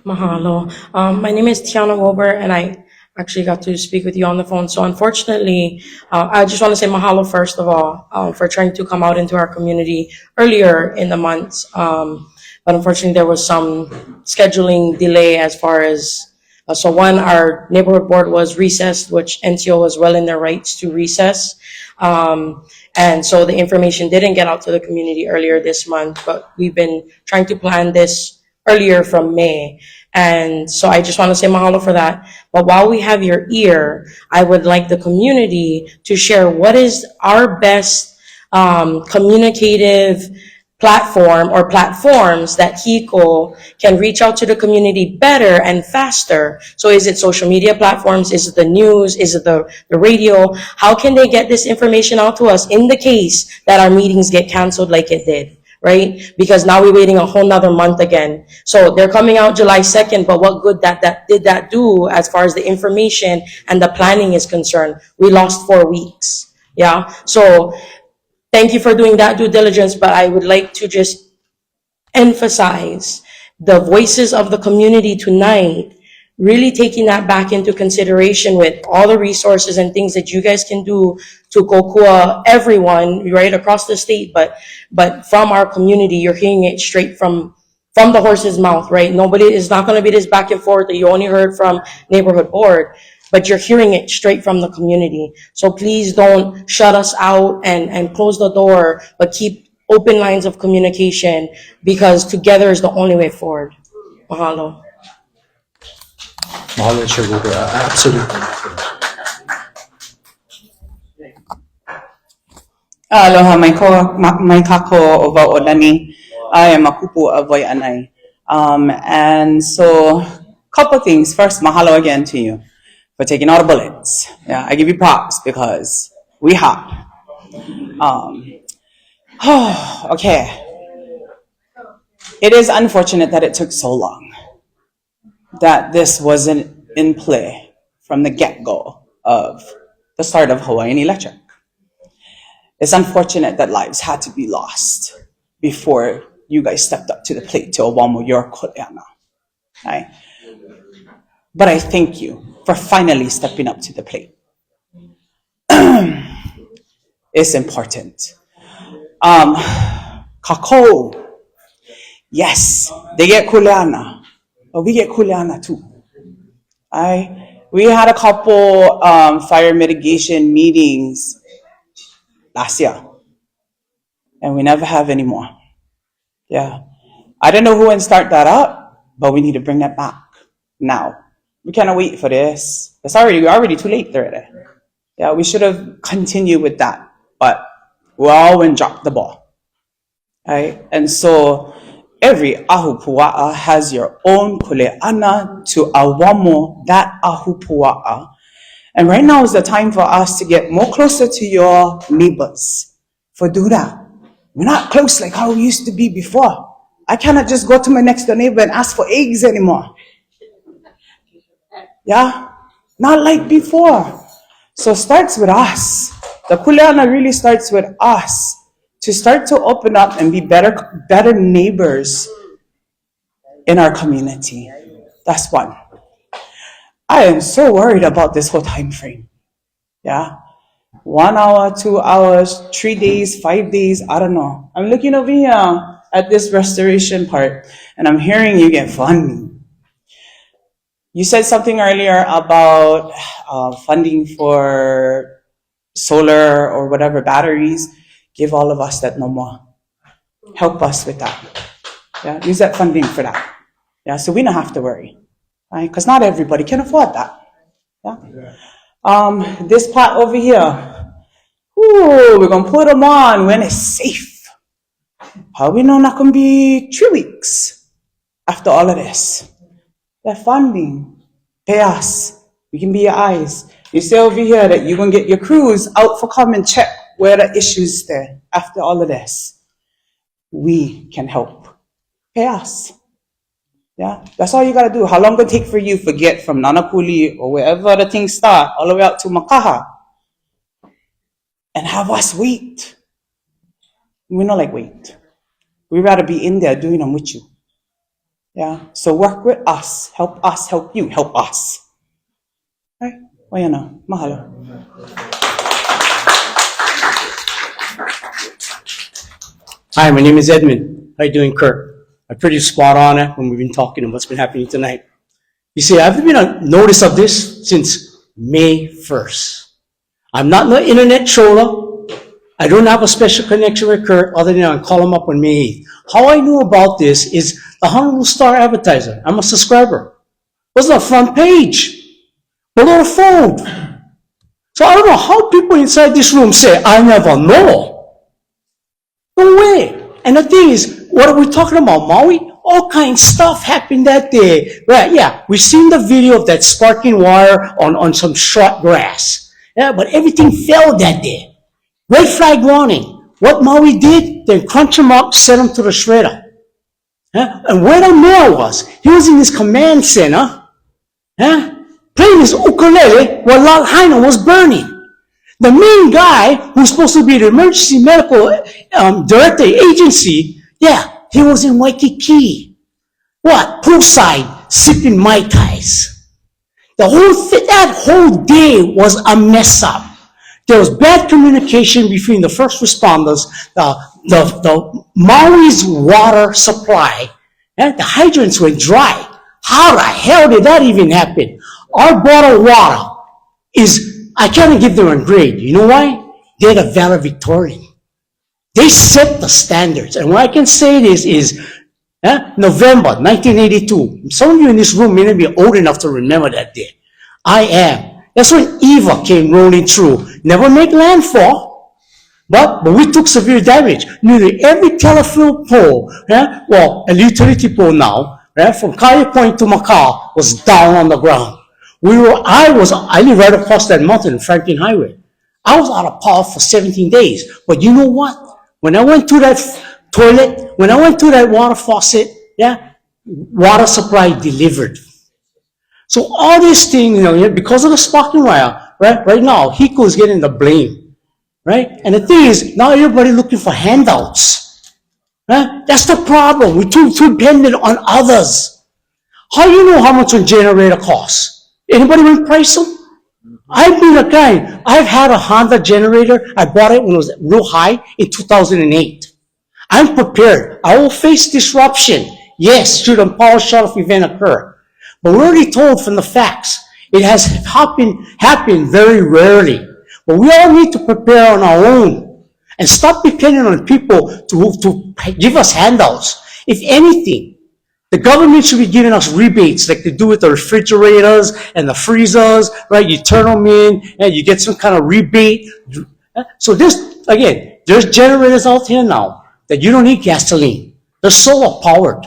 Mahalo. My name is Tiana Wilbur, and I actually got to speak with you on the phone. So unfortunately, I just want to say mahalo first of all for trying to come out into our community earlier in the month. But unfortunately, there was some scheduling delay as far as, so one, our neighborhood board was recessed, which NCO was well in their rights to recess. And so the information didn't get out to the community earlier this month, but we've been trying to plan this earlier from May. And so I just want to say mahalo for that. But while we have your ear, I would like the community to share what is our best communicative platform or platforms that HECO can reach out to the community better and faster. So is it social media platforms? Is it the news? Is it the radio? How can they get this information out to us in the case that our meetings get canceled like it did? Right? Because now we're waiting a whole nother month again. So they're coming out July 2nd, but what good did that do as far as the information and the planning is concerned? We lost 4 weeks. Yeah. So thank you for doing that due diligence, but I would like to just emphasize the voices of the community tonight really taking that back into consideration with all the resources and things that you guys can do to kokua everyone right across the state, but from our community, you're hearing it straight from the horse's mouth, right? Nobody is not going to be this back and forth that you only heard from neighborhood board, but you're hearing it straight from the community. So please don't shut us out and close the door, but keep open lines of communication, because together is the only way forward. Mahalo. Mahalo, Chair Wilbur. Absolutely. Aloha, mai kako o Waianae. I am a kupu of Waianae. And so, couple things. First, mahalo again to you for taking all the bullets. Yeah, I give you props because we hot. Okay. It is unfortunate that it took so long, that this wasn't in play from the get-go of the start of Hawaiian Electric. It's unfortunate that lives had to be lost before you guys stepped up to the plate to awamo your koleana. Right? But I thank you for finally stepping up to the plate. It's important. Kako, yes, they get kuleana, but we get kuleana too. We had a couple fire mitigation meetings last year, and we never have any more. Yeah, I don't know who would start that up, but we need to bring that back now. We cannot wait for this. We're already too late already. Yeah, we should have continued with that, but we all went drop the ball. Right? And so every ahupua'a has your own kuleana to awamo that ahupua'a. And right now is the time for us to get more closer to your neighbors. For do that. We're not close like how we used to be before. I cannot just go to my next door neighbor and ask for eggs anymore. Yeah? Not like before. So it starts with us. The kuleana really starts with us to start to open up and be better neighbors in our community. That's one. I am so worried about this whole time frame. Yeah? 1 hour, 2 hours, 3 days, 5 days, I don't know. I'm looking over here at this restoration part, and I'm hearing you get funding. You said something earlier about funding for solar or whatever batteries. Give all of us that no more. Help us with that. Yeah, use that funding for that. Yeah, so we don't have to worry, right? Because not everybody can afford that. Yeah. This part over here. Ooh, we're gonna put them on when it's safe. How we know not gonna be 3 weeks after all of this? That funding. Pay us. We can be your eyes. You say over here that you're gonna get your crews out for come and check where the issues there after all of this. We can help. Pay us. Yeah, that's all you gotta do. How long will it take for you to get from Nanapuli or wherever the things start all the way out to Makaha and have us wait? We don't like wait. We'd rather be in there doing them with you. Yeah, so work with us, help you, help us. Right? Waianae, mahalo. Hi, my name is Edmund. How you doing, Kurt? I'm pretty spot on it when we've been talking and what's been happening tonight. You see, I've been on notice of this since May 1st. I'm not the internet troller. I don't have a special connection with Kurt other than I call him up on May 8th. How I knew about this is the Honolulu Star Advertiser. I'm a subscriber. Was on the front page. Below the phone. So I don't know how people inside this room say, I never know. No way. And the thing is, what are we talking about, Maui? All kinds of stuff happened that day. Right, yeah, we've seen the video of that sparking wire on some short grass. Yeah, but everything fell that day. Red flag warning. What Maui did, they crunch him up, set him to the shredder. Yeah? And where the mayor was, he was in his command center, playing his ukulele while Lahaina was burning. The main guy, who's supposed to be the emergency medical director agency, he was in Waikiki. What? Poolside, sipping Mai Tais. That whole day was a mess up. There was bad communication between the first responders, the Maui's water supply, and the hydrants were dry. How the hell did that even happen? Our bottled water I can't give them a grade. You know why? They're the valedictorian. They set the standards. And what I can say is November 1982. Some of you in this room may not be old enough to remember that day. I am. That's when Eva came rolling through. Never make landfall, but we took severe damage. Nearly every telephone pole, a utility pole now, from Kaya Point to Macau was down on the ground. I live right across that mountain, Franklin Highway. I was out of power for 17 days. But you know what? When I went to that toilet, when I went to that water faucet, water supply delivered. So all these things, because of the sparking wire, right now, HECO is getting the blame, right? And the thing is, now everybody looking for handouts. That's the problem. We're too dependent on others. How do you know how much a generator costs? Anybody want to price them? I've been a guy. I've had a Honda generator. I bought it when it was real high in 2008. I'm prepared. I will face disruption. Yes, should a power shutoff event occur. But we're already told from the facts, it has happened very rarely. But we all need to prepare on our own and stop depending on people to give us handouts. If anything, the government should be giving us rebates like they do with the refrigerators and the freezers, right? You turn them in and you get some kind of rebate. So there's generators out here now that you don't need gasoline. They're solar powered,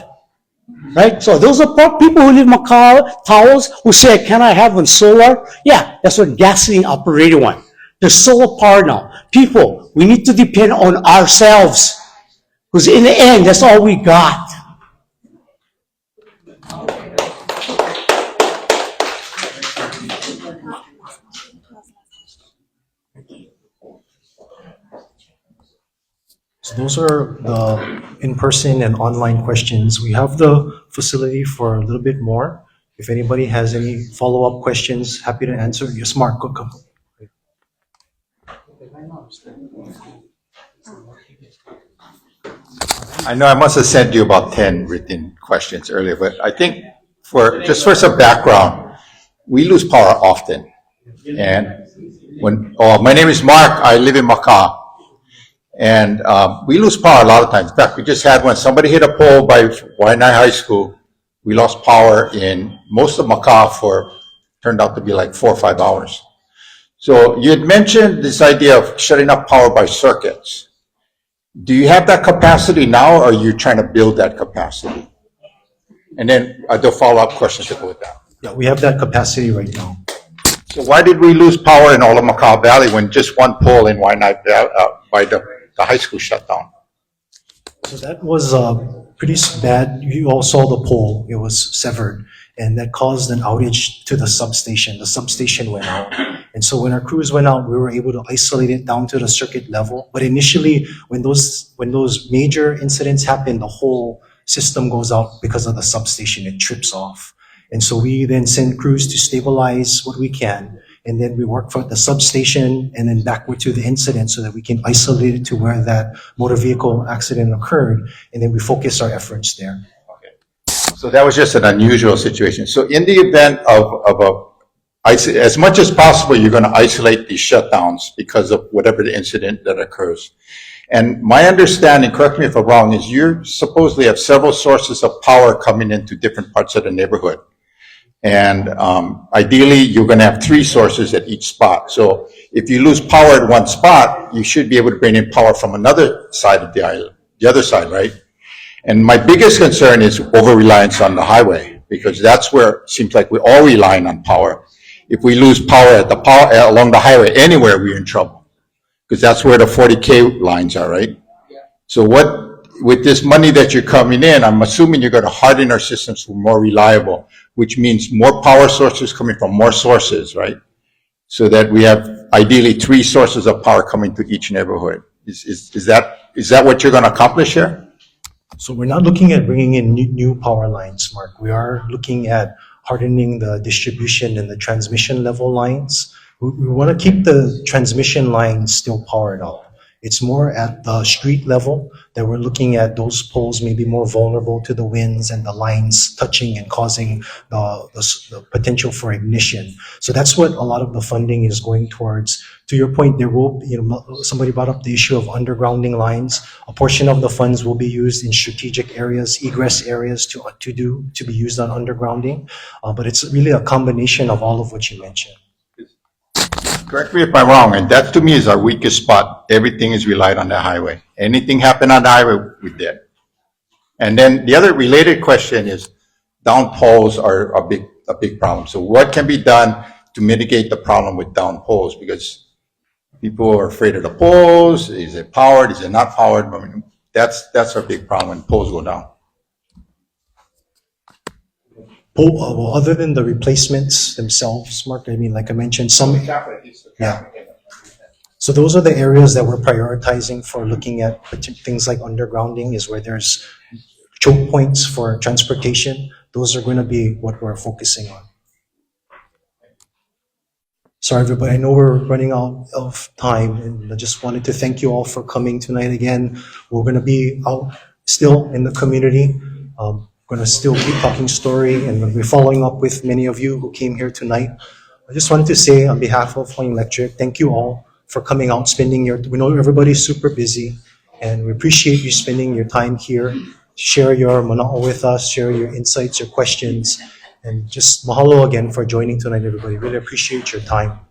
right? So those are people who live in Macau towers who say, can I have one solar? Yeah, that's what gasoline operated one. They're solar powered now. People, we need to depend on ourselves because in the end, that's all we got. So those are the in-person and online questions. We have the facility for a little bit more. If anybody has any follow-up questions, happy to answer. Yes, Mark, go. I know I must have sent you about 10 written questions earlier, but I think for some background, we lose power often. And my name is Mark, I live in Macau. And we lose power a lot of times. In fact, we just had one. Somebody hit a pole by Waianae High School. We lost power in most of Macau turned out to be like 4 or 5 hours. So you had mentioned this idea of shutting off power by circuits. Do you have that capacity now, or are you trying to build that capacity? And then the follow-up questions to go with that. Yeah, we have that capacity right now. So why did we lose power in all of Macau Valley when just one pole in Waianae by the high school shut down? So that was pretty bad. You all saw the pole. It was severed, and that caused an outage to the substation. The substation went out. And so when our crews went out, we were able to isolate it down to the circuit level. But initially, when those major incidents happen, the whole system goes out because of the substation. It trips off. And so we then send crews to stabilize what we can. And then we work for the substation and then backward to the incident so that we can isolate it to where that motor vehicle accident occurred. And then we focus our efforts there. So that was just an unusual situation. So in the event as much as possible, you're going to isolate these shutdowns because of whatever the incident that occurs. And my understanding, correct me if I'm wrong, is you supposedly have several sources of power coming into different parts of the neighborhood. And ideally, you're going to have 3 sources at each spot. So if you lose power at one spot, you should be able to bring in power from another side of the island, the other side, right? And my biggest concern is over-reliance on the highway, because that's where it seems like we're all relying on power. If we lose power along the highway anywhere, we're in trouble, because that's where the 40K lines are, right? So with this money that you're coming in, I'm assuming you're going to harden our systems for more reliable, which means more power sources coming from more sources, right? So that we have ideally 3 sources of power coming to each neighborhood. Is that what you're going to accomplish here? So we're not looking at bringing in new power lines, Mark. We are looking at hardening the distribution and the transmission level lines. We want to keep the transmission lines still powered up. It's more at the street level that we're looking at those poles maybe more vulnerable to the winds and the lines touching and causing the potential for ignition. So that's what a lot of the funding is going towards. To your point, there will be, somebody brought up the issue of undergrounding lines. A portion of the funds will be used in strategic areas, egress areas to be used on undergrounding. But it's really a combination of all of what you mentioned. Correct me if I'm wrong, and that to me is our weakest spot. Everything is relied on the highway. Anything happen on the highway, we're dead. And then the other related question is, down poles are a big problem. So what can be done to mitigate the problem with down poles? Because people are afraid of the poles. Is it powered? Is it not powered? I mean, that's our big problem when poles go down. Well, other than the replacements themselves, Mark, I mean, like I mentioned, yeah. So those are the areas that we're prioritizing for looking at things like undergrounding, is where there's choke points for transportation. Those are going to be what we're focusing on. Sorry, everybody, I know we're running out of time, and I just wanted to thank you all for coming tonight again. We're going to be out still in the community. Going to still keep talking story, and we'll be following up with many of you who came here tonight. I just wanted to say on behalf of Hawaiian Electric, thank you all for coming out, we know everybody's super busy, and we appreciate you spending your time here, share your mana'o with us, share your insights, your questions, and just mahalo again for joining tonight, everybody. Really appreciate your time.